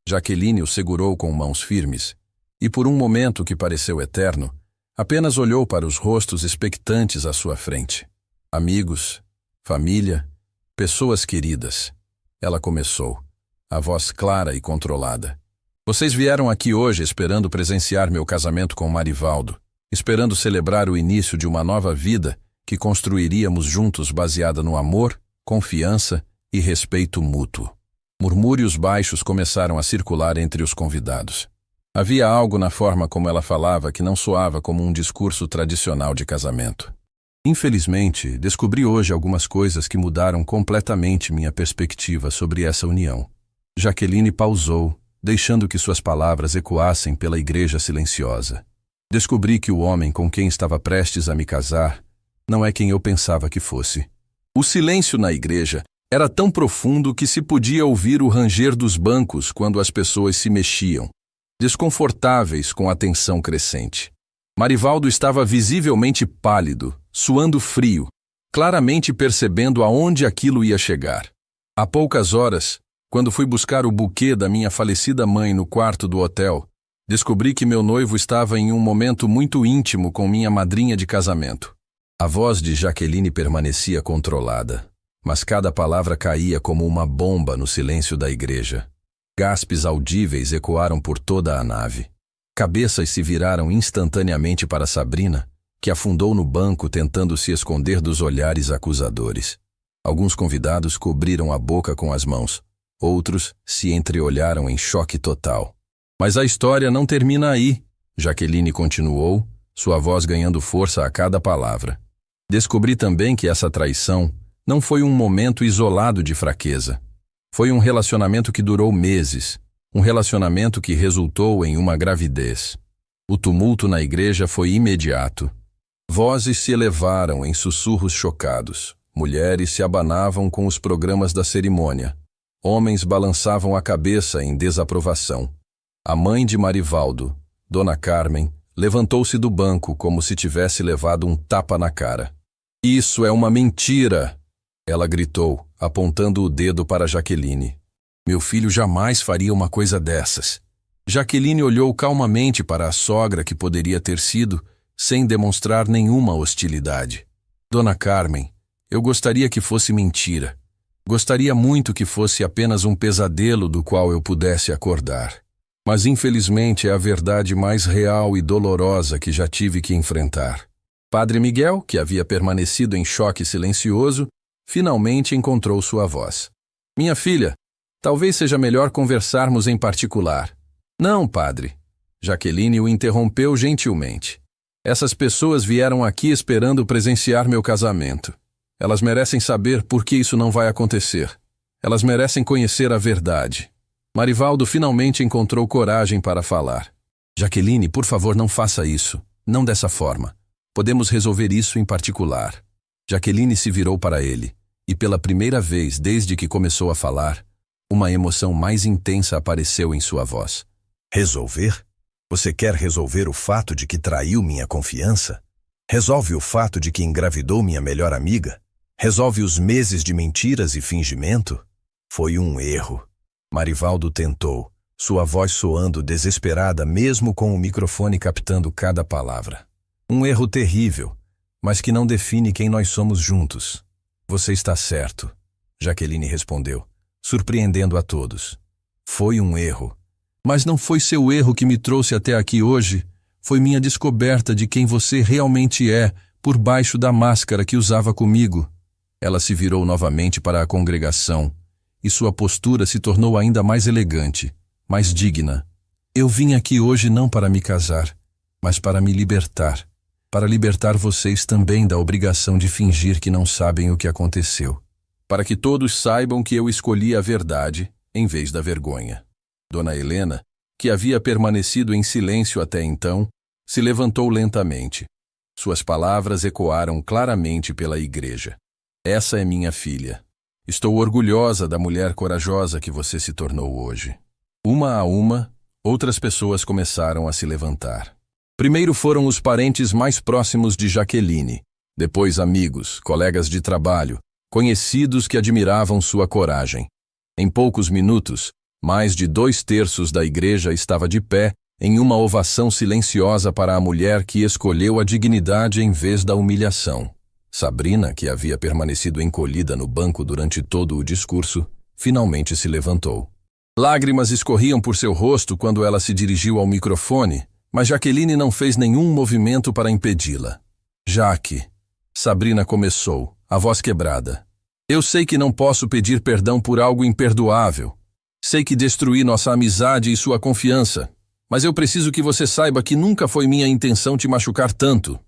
Jaqueline o segurou com mãos firmes, e por um momento que pareceu eterno, apenas olhou para os rostos expectantes à sua frente. Amigos, família, pessoas queridas. Ela começou, a voz clara e controlada. Vocês vieram aqui hoje esperando presenciar meu casamento com Marivaldo, esperando celebrar o início de uma nova vida que construiríamos juntos baseada no amor, confiança e respeito mútuo. Murmúrios baixos começaram a circular entre os convidados. Havia algo na forma como ela falava que não soava como um discurso tradicional de casamento. Infelizmente, descobri hoje algumas coisas que mudaram completamente minha perspectiva sobre essa união. Jaqueline pausou, deixando que suas palavras ecoassem pela igreja silenciosa. Descobri que o homem com quem estava prestes a me casar não é quem eu pensava que fosse. O silêncio na igreja era tão profundo que se podia ouvir o ranger dos bancos quando as pessoas se mexiam, desconfortáveis com a tensão crescente. Marivaldo estava visivelmente pálido, suando frio, claramente percebendo aonde aquilo ia chegar. Há poucas horas, quando fui buscar o buquê da minha falecida mãe no quarto do hotel, descobri que meu noivo estava em um momento muito íntimo com minha madrinha de casamento. A voz de Jaqueline permanecia controlada, mas cada palavra caía como uma bomba no silêncio da igreja. Gaspes audíveis ecoaram por toda a nave. Cabeças se viraram instantaneamente para Sabrina, que afundou no banco tentando se esconder dos olhares acusadores. Alguns convidados cobriram a boca com as mãos, outros se entreolharam em choque total. Mas a história não termina aí, Jaqueline continuou, sua voz ganhando força a cada palavra. Descobri também que essa traição não foi um momento isolado de fraqueza. Foi um relacionamento que durou meses, um relacionamento que resultou em uma gravidez. O tumulto na igreja foi imediato. Vozes se elevaram em sussurros chocados. Mulheres se abanavam com os programas da cerimônia. Homens balançavam a cabeça em desaprovação. A mãe de Marivaldo, Dona Carmen, levantou-se do banco como se tivesse levado um tapa na cara. Isso é uma mentira! Ela gritou, apontando o dedo para Jaqueline. Meu filho jamais faria uma coisa dessas. Jaqueline olhou calmamente para a sogra que poderia ter sido, sem demonstrar nenhuma hostilidade. Dona Carmen, eu gostaria que fosse mentira. Gostaria muito que fosse apenas um pesadelo do qual eu pudesse acordar. Mas infelizmente é a verdade mais real e dolorosa que já tive que enfrentar. Padre Miguel, que havia permanecido em choque silencioso, finalmente encontrou sua voz. Minha filha, talvez seja melhor conversarmos em particular. Não, padre. Jaqueline o interrompeu gentilmente. Essas pessoas vieram aqui esperando presenciar meu casamento. Elas merecem saber por que isso não vai acontecer. Elas merecem conhecer a verdade. Marivaldo finalmente encontrou coragem para falar. Jaqueline, por favor, não faça isso. Não dessa forma. Podemos resolver isso em particular. Jaqueline se virou para ele, e pela primeira vez desde que começou a falar, uma emoção mais intensa apareceu em sua voz. Resolver? Você quer resolver o fato de que traiu minha confiança? Resolve o fato de que engravidou minha melhor amiga? Resolve os meses de mentiras e fingimento? Foi um erro. Marivaldo tentou, sua voz soando desesperada mesmo com o microfone captando cada palavra. Um erro terrível, mas que não define quem nós somos juntos. Você está certo, Jaqueline respondeu, surpreendendo a todos. Foi um erro. Mas não foi seu erro que me trouxe até aqui hoje. Foi minha descoberta de quem você realmente é, por baixo da máscara que usava comigo. Ela se virou novamente para a congregação, e sua postura se tornou ainda mais elegante, mais digna. Eu vim aqui hoje não para me casar, mas para me libertar. Para libertar vocês também da obrigação de fingir que não sabem o que aconteceu. para que todos saibam que eu escolhi a verdade em vez da vergonha. Dona Helena, que havia permanecido em silêncio até então, se levantou lentamente. Suas palavras ecoaram claramente pela igreja. Essa é minha filha. Estou orgulhosa da mulher corajosa que você se tornou hoje. Uma a uma, outras pessoas começaram a se levantar. Primeiro foram os parentes mais próximos de Jaqueline, depois amigos, colegas de trabalho, conhecidos que admiravam sua coragem. Em poucos minutos, mais de 2/3 da igreja estava de pé em uma ovação silenciosa para a mulher que escolheu a dignidade em vez da humilhação. Sabrina, que havia permanecido encolhida no banco durante todo o discurso, finalmente se levantou. Lágrimas escorriam por seu rosto quando ela se dirigiu ao microfone, mas Jaqueline não fez nenhum movimento para impedi-la. Jaque, Sabrina começou, a voz quebrada. Eu sei que não posso pedir perdão por algo imperdoável. Sei que destruí nossa amizade e sua confiança. Mas eu preciso que você saiba que nunca foi minha intenção te machucar tanto.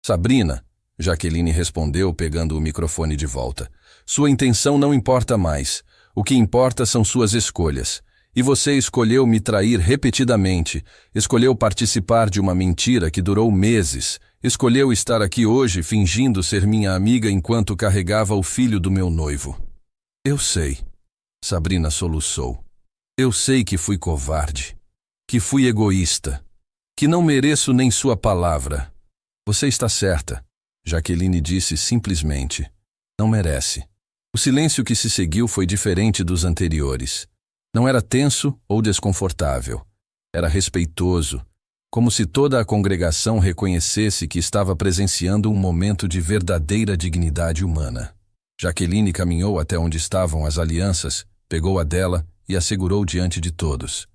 Sabrina, Jaqueline respondeu pegando o microfone de volta. Sua intenção não importa mais. O que importa são suas escolhas. E você escolheu me trair repetidamente. Escolheu participar de uma mentira que durou meses. Escolheu estar aqui hoje fingindo ser minha amiga enquanto carregava o filho do meu noivo. Eu sei. Sabrina soluçou. Eu sei que fui covarde. Que fui egoísta, que não mereço nem sua palavra. Você está certa, Jaqueline disse simplesmente. Não merece. O silêncio que se seguiu foi diferente dos anteriores. Não era tenso ou desconfortável. Era respeitoso, como se toda a congregação reconhecesse que estava presenciando um momento de verdadeira dignidade humana. Jaqueline caminhou até onde estavam as alianças, pegou a dela e a segurou diante de todos.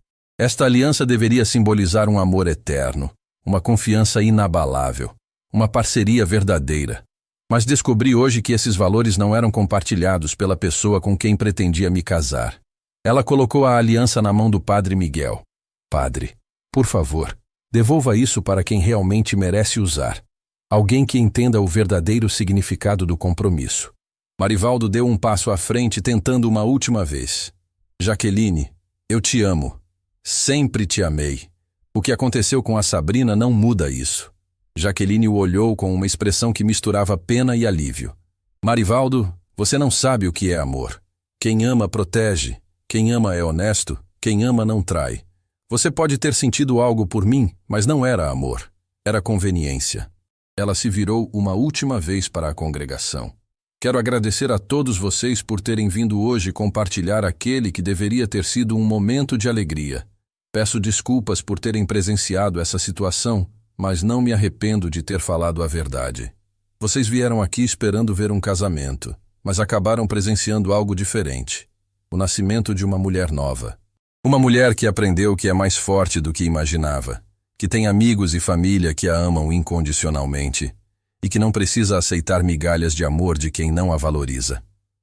Esta aliança deveria simbolizar um amor eterno, uma confiança inabalável, uma parceria verdadeira. Mas descobri hoje que esses valores não eram compartilhados pela pessoa com quem pretendia me casar. Ela colocou a aliança na mão do padre Miguel. Padre, por favor, devolva isso para quem realmente merece usar. Alguém que entenda o verdadeiro significado do compromisso. Marivaldo deu um passo à frente tentando uma última vez. Jaqueline, eu te amo. Sempre te amei. O que aconteceu com a Sabrina não muda isso. Jaqueline o olhou com uma expressão que misturava pena e alívio. Marivaldo, você não sabe o que é amor. Quem ama protege. Quem ama é honesto. Quem ama não trai. Você pode ter sentido algo por mim, mas não era amor. Era conveniência. Ela se virou uma última vez para a congregação. Quero agradecer a todos vocês por terem vindo hoje compartilhar aquele que deveria ter sido um momento de alegria. Peço desculpas por terem presenciado essa situação, mas não me arrependo de ter falado a verdade. Vocês vieram aqui esperando ver um casamento, mas acabaram presenciando algo diferente. O nascimento de uma mulher nova. Uma mulher que aprendeu que é mais forte do que imaginava, que tem amigos e família que a amam incondicionalmente e que não precisa aceitar migalhas de amor de quem não a valoriza.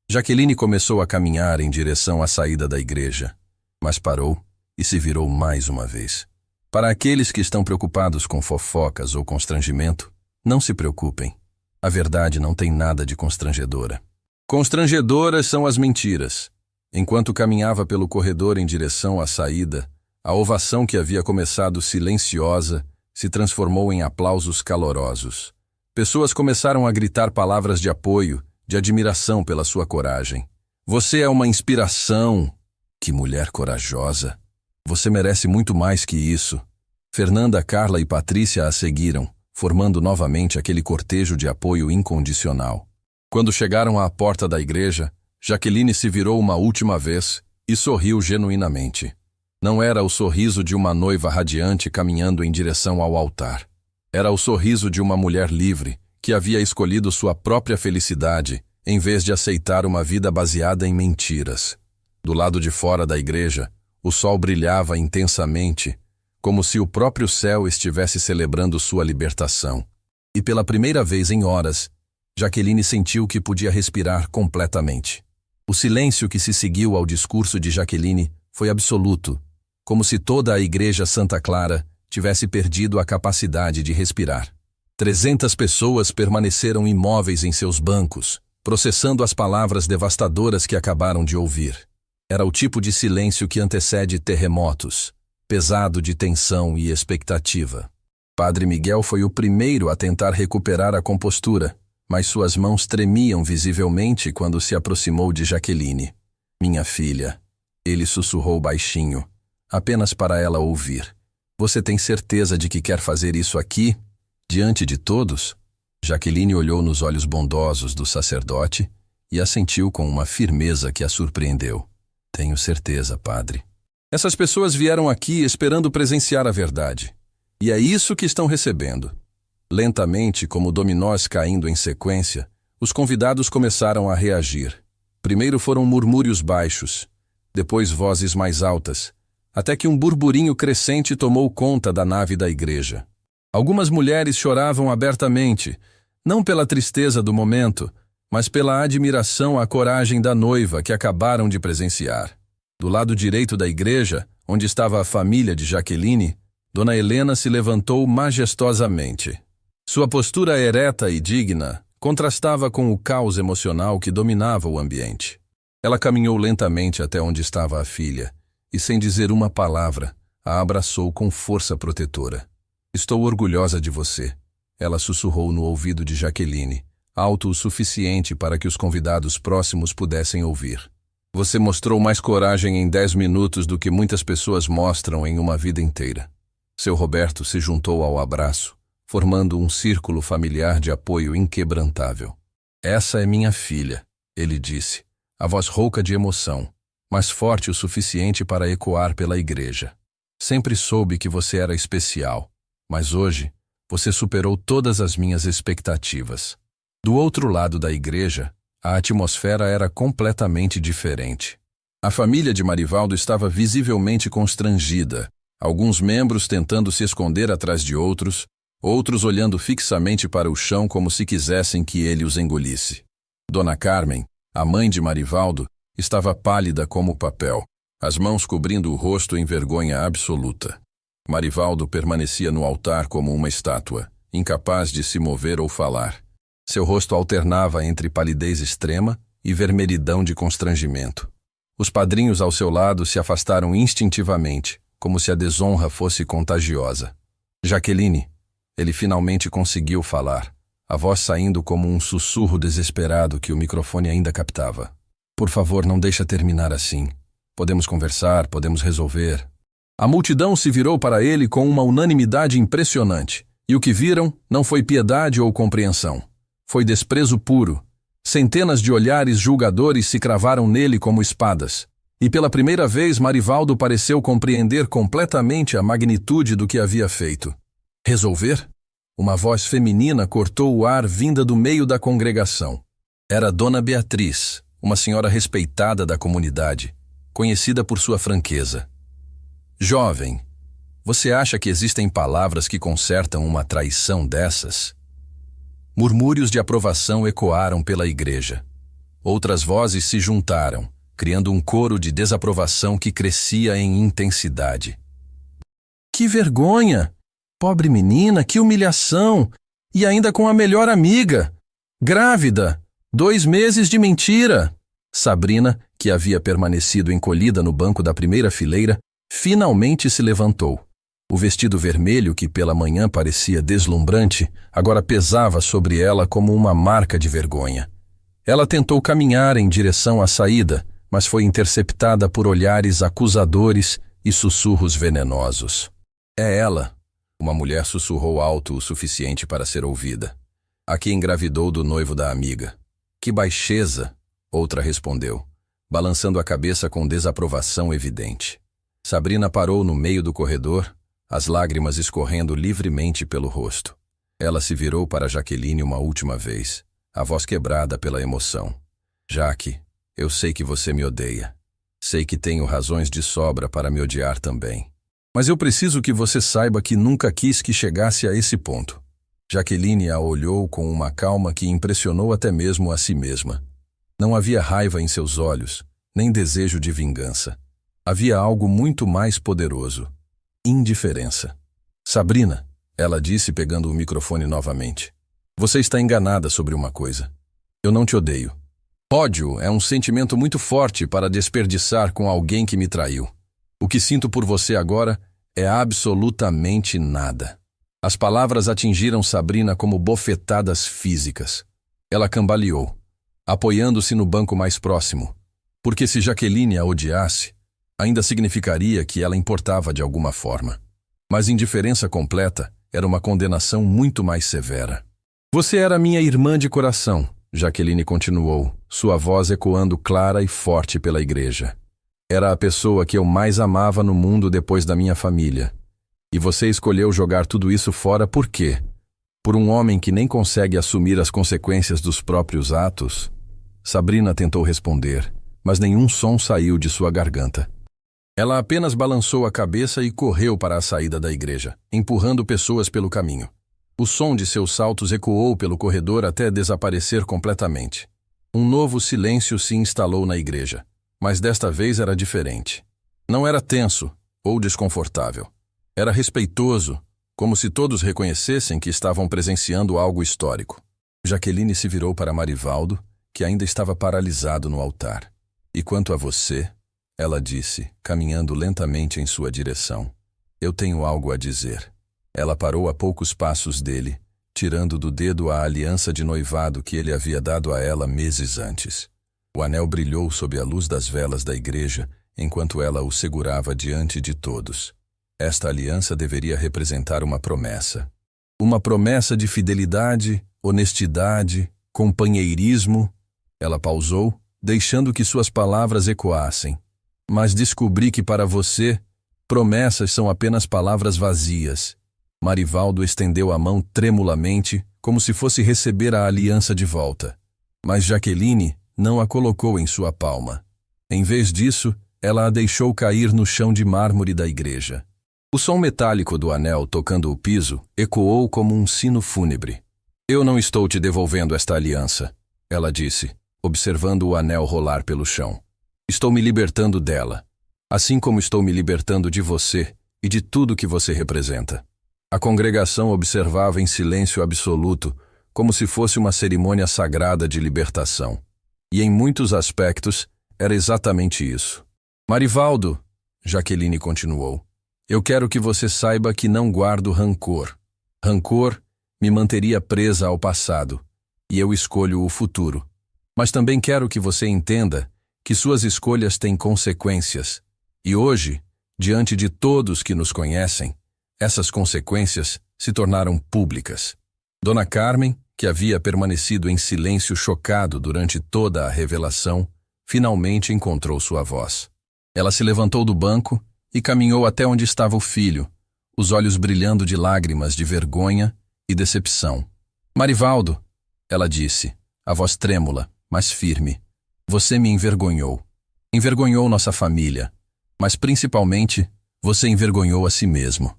Jaqueline começou a caminhar em direção à saída da igreja, mas parou e se virou mais uma vez. Para aqueles que estão preocupados com fofocas ou constrangimento, não se preocupem. A verdade não tem nada de constrangedora. Constrangedoras são as mentiras. Enquanto caminhava pelo corredor em direção à saída, a ovação que havia começado silenciosa se transformou em aplausos calorosos. Pessoas começaram a gritar palavras de apoio, de admiração pela sua coragem. Você é uma inspiração. Que mulher corajosa. Você merece muito mais que isso. Fernanda, Carla e Patrícia a seguiram, formando novamente aquele cortejo de apoio incondicional. Quando chegaram à porta da igreja, Jaqueline se virou uma última vez e sorriu genuinamente. Não era o sorriso de uma noiva radiante caminhando em direção ao altar. Era o sorriso de uma mulher livre que havia escolhido sua própria felicidade em vez de aceitar uma vida baseada em mentiras. Do lado de fora da igreja, o sol brilhava intensamente, como se o próprio céu estivesse celebrando sua libertação. E pela primeira vez em horas, Jaqueline sentiu que podia respirar completamente. O silêncio que se seguiu ao discurso de Jaqueline foi absoluto, como se toda a igreja Santa Clara tivesse perdido a capacidade de respirar. 300 pessoas permaneceram imóveis em seus bancos, processando as palavras devastadoras que acabaram de ouvir. Era o tipo de silêncio que antecede terremotos, pesado de tensão e expectativa. Padre Miguel foi o primeiro a tentar recuperar a compostura, mas suas mãos tremiam visivelmente quando se aproximou de Jaqueline. Minha filha, ele sussurrou baixinho, apenas para ela ouvir. Você tem certeza de que quer fazer isso aqui, diante de todos? Jaqueline olhou nos olhos bondosos do sacerdote e assentiu com uma firmeza que a surpreendeu. Tenho certeza, padre. Essas pessoas vieram aqui esperando presenciar a verdade. E é isso que estão recebendo. Lentamente, como dominós caindo em sequência, os convidados começaram a reagir. Primeiro foram murmúrios baixos, depois vozes mais altas, até que um burburinho crescente tomou conta da nave da igreja. Algumas mulheres choravam abertamente, não pela tristeza do momento, mas pela admiração à coragem da noiva que acabaram de presenciar. Do lado direito da igreja, onde estava a família de Jaqueline, Dona Helena se levantou majestosamente. Sua postura ereta e digna contrastava com o caos emocional que dominava o ambiente. Ela caminhou lentamente até onde estava a filha e, sem dizer uma palavra, a abraçou com força protetora. Estou orgulhosa de você, ela sussurrou no ouvido de Jaqueline, alto o suficiente para que os convidados próximos pudessem ouvir. Você mostrou mais coragem em 10 minutos do que muitas pessoas mostram em uma vida inteira. Seu Roberto se juntou ao abraço, formando um círculo familiar de apoio inquebrantável. Essa é minha filha, ele disse, a voz rouca de emoção, mas forte o suficiente para ecoar pela igreja. Sempre soube que você era especial, mas hoje você superou todas as minhas expectativas. Do outro lado da igreja, a atmosfera era completamente diferente. A família de Marivaldo estava visivelmente constrangida, alguns membros tentando se esconder atrás de outros, outros olhando fixamente para o chão como se quisessem que ele os engolisse. Dona Carmen, a mãe de Marivaldo, estava pálida como papel, as mãos cobrindo o rosto em vergonha absoluta. Marivaldo permanecia no altar como uma estátua, incapaz de se mover ou falar. Seu rosto alternava entre palidez extrema e vermelhidão de constrangimento. Os padrinhos ao seu lado se afastaram instintivamente, como se a desonra fosse contagiosa. Jaqueline, ele finalmente conseguiu falar, a voz saindo como um sussurro desesperado que o microfone ainda captava. Por favor, não deixa terminar assim. Podemos conversar, podemos resolver. A multidão se virou para ele com uma unanimidade impressionante, e o que viram não foi piedade ou compreensão. Foi desprezo puro. Centenas de olhares julgadores se cravaram nele como espadas. E pela primeira vez Marivaldo pareceu compreender completamente a magnitude do que havia feito. Resolver? Uma voz feminina cortou o ar vinda do meio da congregação. Era Dona Beatriz, uma senhora respeitada da comunidade, conhecida por sua franqueza. Jovem, você acha que existem palavras que consertam uma traição dessas? Murmúrios de aprovação ecoaram pela igreja. Outras vozes se juntaram, criando um coro de desaprovação que crescia em intensidade. Que vergonha! Pobre menina, que humilhação! E ainda com a melhor amiga! Grávida! 2 meses de mentira! Sabrina, que havia permanecido encolhida no banco da primeira fileira, finalmente se levantou. O vestido vermelho, que pela manhã parecia deslumbrante, agora pesava sobre ela como uma marca de vergonha. Ela tentou caminhar em direção à saída, mas foi interceptada por olhares acusadores e sussurros venenosos. É ela, uma mulher sussurrou alto o suficiente para ser ouvida. A que engravidou do noivo da amiga. Que baixeza, outra respondeu, balançando a cabeça com desaprovação evidente. Sabrina parou no meio do corredor, as lágrimas escorrendo livremente pelo rosto. Ela se virou para Jaqueline uma última vez, a voz quebrada pela emoção. Jaque, eu sei que você me odeia. Sei que tenho razões de sobra para me odiar também. Mas eu preciso que você saiba que nunca quis que chegasse a esse ponto. Jaqueline a olhou com uma calma que impressionou até mesmo a si mesma. Não havia raiva em seus olhos, nem desejo de vingança. Havia algo muito mais poderoso. Indiferença. Sabrina, ela disse pegando o microfone novamente. Você está enganada sobre uma coisa. Eu não te odeio. Ódio é um sentimento muito forte para desperdiçar com alguém que me traiu. O que sinto por você agora é absolutamente nada. As palavras atingiram Sabrina como bofetadas físicas. Ela cambaleou, apoiando-se no banco mais próximo, porque se Jaqueline a odiasse, ainda significaria que ela importava de alguma forma. Mas indiferença completa era uma condenação muito mais severa. Você era minha irmã de coração, Jaqueline continuou, sua voz ecoando clara e forte pela igreja. Era a pessoa que eu mais amava no mundo depois da minha família. E você escolheu jogar tudo isso fora por quê? Por um homem que nem consegue assumir as consequências dos próprios atos? Sabrina tentou responder, mas nenhum som saiu de sua garganta. Ela apenas balançou a cabeça e correu para a saída da igreja, empurrando pessoas pelo caminho. O som de seus saltos ecoou pelo corredor até desaparecer completamente. Um novo silêncio se instalou na igreja, mas desta vez era diferente. Não era tenso ou desconfortável. Era respeitoso, como se todos reconhecessem que estavam presenciando algo histórico. Jaqueline se virou para Marivaldo, que ainda estava paralisado no altar. E quanto a você, ela disse, caminhando lentamente em sua direção, eu tenho algo a dizer. Ela parou a poucos passos dele, tirando do dedo a aliança de noivado que ele havia dado a ela meses antes. O anel brilhou sob a luz das velas da igreja, enquanto ela o segurava diante de todos. Esta aliança deveria representar uma promessa. Uma promessa de fidelidade, honestidade, companheirismo. Ela pausou, deixando que suas palavras ecoassem. Mas descobri que para você, promessas são apenas palavras vazias. Marivaldo estendeu a mão tremulamente, como se fosse receber a aliança de volta. Mas Jaqueline não a colocou em sua palma. Em vez disso, ela a deixou cair no chão de mármore da igreja. O som metálico do anel tocando o piso ecoou como um sino fúnebre. Eu não estou te devolvendo esta aliança, ela disse, observando o anel rolar pelo chão. Estou me libertando dela, assim como estou me libertando de você e de tudo que você representa. A congregação observava em silêncio absoluto, como se fosse uma cerimônia sagrada de libertação. E em muitos aspectos, era exatamente isso. Marivaldo, Jaqueline continuou, eu quero que você saiba que não guardo rancor. Rancor me manteria presa ao passado, e eu escolho o futuro. Mas também quero que você entenda que suas escolhas têm consequências. E hoje, diante de todos que nos conhecem, essas consequências se tornaram públicas. Dona Carmen, que havia permanecido em silêncio chocado durante toda a revelação, finalmente encontrou sua voz. Ela se levantou do banco e caminhou até onde estava o filho, os olhos brilhando de lágrimas de vergonha e decepção. Marivaldo, ela disse, a voz trêmula, mas firme, você me envergonhou. Envergonhou nossa família, mas principalmente você envergonhou a si mesmo.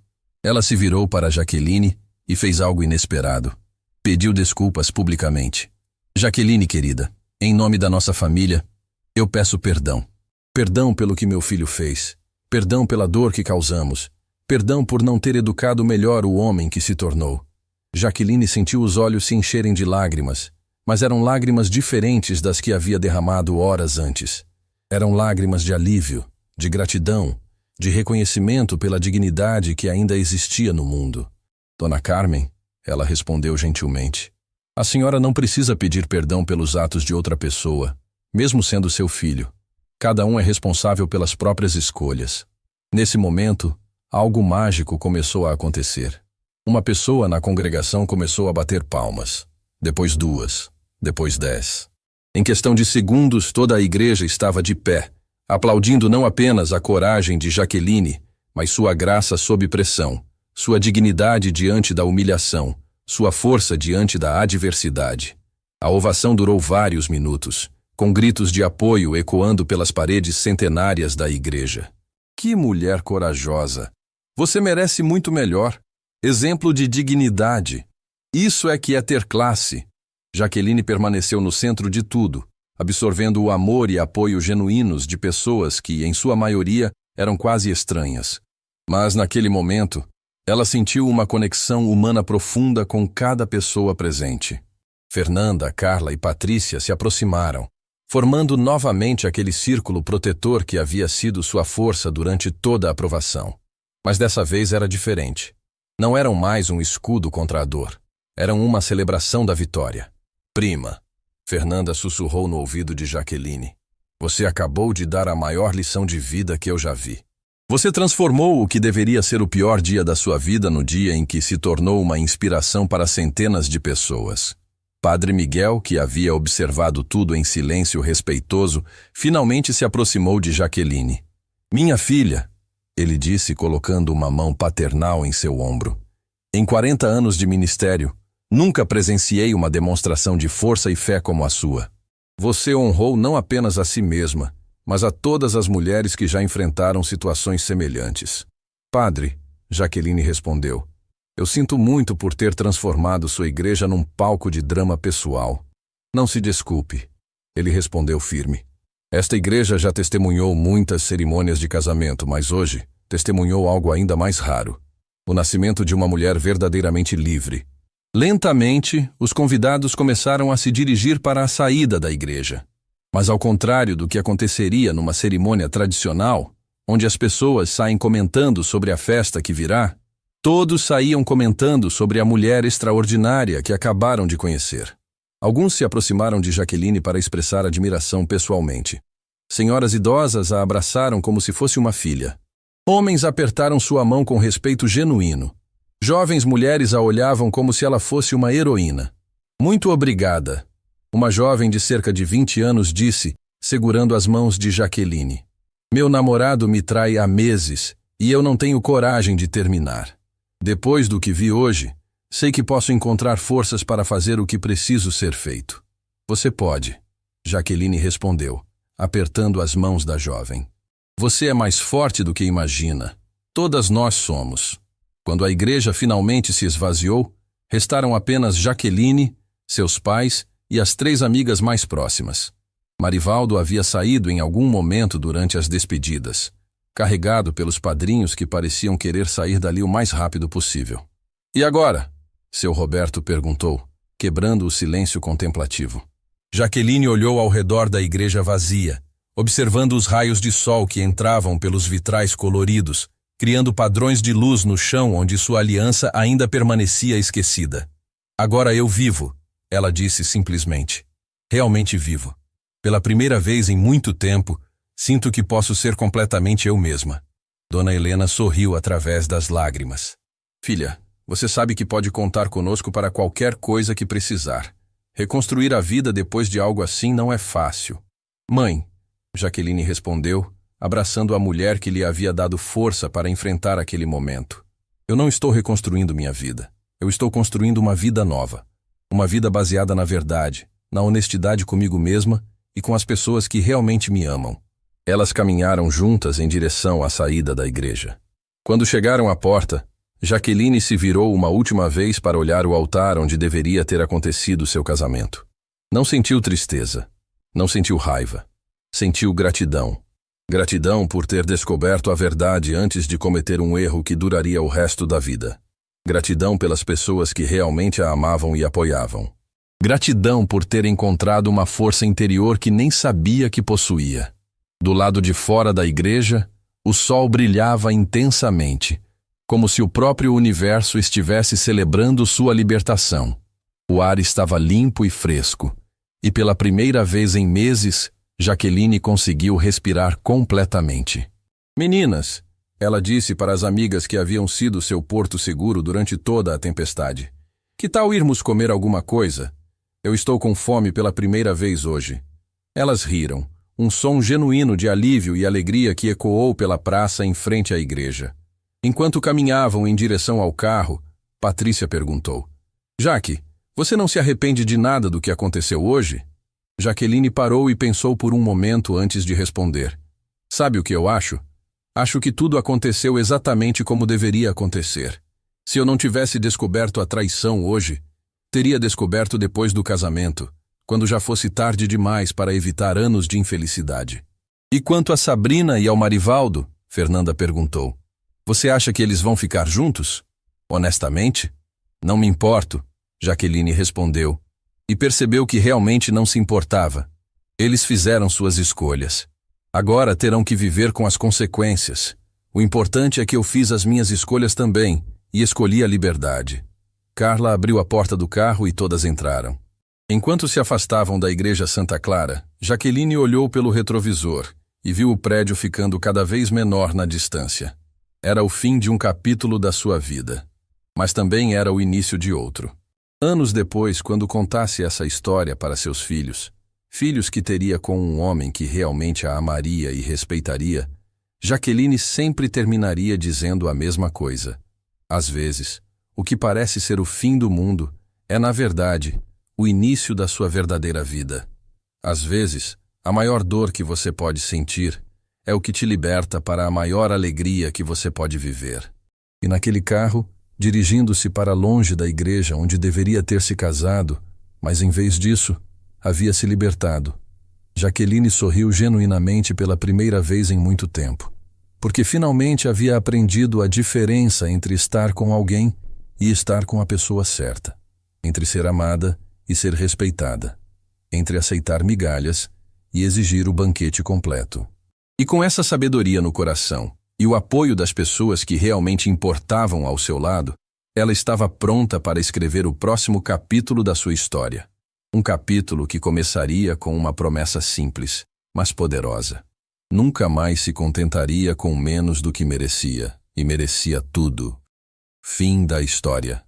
Ela se virou para Jaqueline e fez algo inesperado. Pediu desculpas publicamente. Jaqueline, querida, em nome da nossa família, eu peço perdão. Perdão pelo que meu filho fez. Perdão pela dor que causamos. Perdão por não ter educado melhor o homem que se tornou. Jaqueline sentiu os olhos se encherem de lágrimas, mas eram lágrimas diferentes das que havia derramado horas antes. Eram lágrimas de alívio, de gratidão, de reconhecimento pela dignidade que ainda existia no mundo. Dona Carmen, ela respondeu gentilmente, a senhora não precisa pedir perdão pelos atos de outra pessoa, mesmo sendo seu filho. Cada um é responsável pelas próprias escolhas. Nesse momento, algo mágico começou a acontecer. Uma pessoa na congregação começou a bater palmas. Depois 2, depois 10. Em questão de segundos, toda a igreja estava de pé, aplaudindo não apenas a coragem de Jaqueline, mas sua graça sob pressão, sua dignidade diante da humilhação, sua força diante da adversidade. A ovação durou vários minutos, com gritos de apoio ecoando pelas paredes centenárias da igreja. Que mulher corajosa! Você merece muito melhor. Exemplo de dignidade. Isso é que é ter classe. Jaqueline permaneceu no centro de tudo, absorvendo o amor e apoio genuínos de pessoas que, em sua maioria, eram quase estranhas. Mas, naquele momento, ela sentiu uma conexão humana profunda com cada pessoa presente. Fernanda, Carla e Patrícia se aproximaram, formando novamente aquele círculo protetor que havia sido sua força durante toda a aprovação. Mas dessa vez era diferente. Não eram mais um escudo contra a dor. Eram uma celebração da vitória. Prima, Fernanda sussurrou no ouvido de Jaqueline. Você acabou de dar a maior lição de vida que eu já vi. Você transformou o que deveria ser o pior dia da sua vida no dia em que se tornou uma inspiração para centenas de pessoas. Padre Miguel, que havia observado tudo em silêncio respeitoso, finalmente se aproximou de Jaqueline. Minha filha, ele disse colocando uma mão paternal em seu ombro. Em 40 anos de ministério, nunca presenciei uma demonstração de força e fé como a sua. Você honrou não apenas a si mesma, mas a todas as mulheres que já enfrentaram situações semelhantes. Padre, Jaqueline respondeu, eu sinto muito por ter transformado sua igreja num palco de drama pessoal. Não se desculpe, ele respondeu firme. Esta igreja já testemunhou muitas cerimônias de casamento, mas hoje testemunhou algo ainda mais raro. O nascimento de uma mulher verdadeiramente livre. Lentamente, os convidados começaram a se dirigir para a saída da igreja. Mas ao contrário do que aconteceria numa cerimônia tradicional, onde as pessoas saem comentando sobre a festa que virá, todos saíam comentando sobre a mulher extraordinária que acabaram de conhecer. Alguns se aproximaram de Jaqueline para expressar admiração pessoalmente. Senhoras idosas a abraçaram como se fosse uma filha. Homens apertaram sua mão com respeito genuíno. Jovens mulheres a olhavam como se ela fosse uma heroína. Muito obrigada, uma jovem de cerca de 20 anos disse, segurando as mãos de Jaqueline. Meu namorado me trai há meses e eu não tenho coragem de terminar. Depois do que vi hoje, sei que posso encontrar forças para fazer o que preciso ser feito. Você pode, Jaqueline respondeu, apertando as mãos da jovem. Você é mais forte do que imagina. Todas nós somos. Quando a igreja finalmente se esvaziou, restaram apenas Jaqueline, seus pais e as 3 amigas mais próximas. Marivaldo havia saído em algum momento durante as despedidas, carregado pelos padrinhos que pareciam querer sair dali o mais rápido possível. E agora? Seu Roberto perguntou, quebrando o silêncio contemplativo. Jaqueline olhou ao redor da igreja vazia, observando os raios de sol que entravam pelos vitrais coloridos, criando padrões de luz no chão onde sua aliança ainda permanecia esquecida. Agora eu vivo, ela disse simplesmente. Realmente vivo. Pela primeira vez em muito tempo, sinto que posso ser completamente eu mesma. Dona Helena sorriu através das lágrimas. Filha, você sabe que pode contar conosco para qualquer coisa que precisar. Reconstruir a vida depois de algo assim não é fácil. Mãe, Jaqueline respondeu, abraçando a mulher que lhe havia dado força para enfrentar aquele momento. Eu não estou reconstruindo minha vida. Eu estou construindo uma vida nova. Uma vida baseada na verdade, na honestidade comigo mesma e com as pessoas que realmente me amam. Elas caminharam juntas em direção à saída da igreja. Quando chegaram à porta, Jaqueline se virou uma última vez para olhar o altar onde deveria ter acontecido seu casamento. Não sentiu tristeza. Não sentiu raiva. Sentiu gratidão. Gratidão por ter descoberto a verdade antes de cometer um erro que duraria o resto da vida. Gratidão pelas pessoas que realmente a amavam e apoiavam. Gratidão por ter encontrado uma força interior que nem sabia que possuía. Do lado de fora da igreja, o sol brilhava intensamente, como se o próprio universo estivesse celebrando sua libertação. O ar estava limpo e fresco, e pela primeira vez em meses, Jaqueline conseguiu respirar completamente. Meninas, ela disse para as amigas que haviam sido seu porto seguro durante toda a tempestade. Que tal irmos comer alguma coisa? Eu estou com fome pela primeira vez hoje. Elas riram, um som genuíno de alívio e alegria que ecoou pela praça em frente à igreja. Enquanto caminhavam em direção ao carro, Patrícia perguntou. Jaque, você não se arrepende de nada do que aconteceu hoje? Jaqueline parou e pensou por um momento antes de responder. Sabe o que eu acho? Acho que tudo aconteceu exatamente como deveria acontecer. Se eu não tivesse descoberto a traição hoje, teria descoberto depois do casamento, quando já fosse tarde demais para evitar anos de infelicidade. E quanto a Sabrina e ao Marivaldo? Fernanda perguntou. Você acha que eles vão ficar juntos? Honestamente? Não me importo, Jaqueline respondeu. e percebeu que realmente não se importava. Eles fizeram suas escolhas. Agora terão que viver com as consequências. O importante é que eu fiz as minhas escolhas também, e escolhi a liberdade. Carla abriu a porta do carro e todas entraram. Enquanto se afastavam da igreja Santa Clara, Jaqueline olhou pelo retrovisor e viu o prédio ficando cada vez menor na distância. Era o fim de um capítulo da sua vida, mas também era o início de outro. Anos depois, quando contasse essa história para seus filhos, filhos que teria com um homem que realmente a amaria e respeitaria, Jaqueline sempre terminaria dizendo a mesma coisa. Às vezes, o que parece ser o fim do mundo é, na verdade, o início da sua verdadeira vida. Às vezes, a maior dor que você pode sentir é o que te liberta para a maior alegria que você pode viver. E naquele carro, dirigindo-se para longe da igreja onde deveria ter se casado, mas em vez disso, havia se libertado, Jaqueline sorriu genuinamente pela primeira vez em muito tempo, porque finalmente havia aprendido a diferença entre estar com alguém e estar com a pessoa certa, entre ser amada e ser respeitada, entre aceitar migalhas e exigir o banquete completo. E com essa sabedoria no coração e o apoio das pessoas que realmente importavam ao seu lado, ela estava pronta para escrever o próximo capítulo da sua história. Um capítulo que começaria com uma promessa simples, mas poderosa. Nunca mais se contentaria com menos do que merecia, e merecia tudo. Fim da história.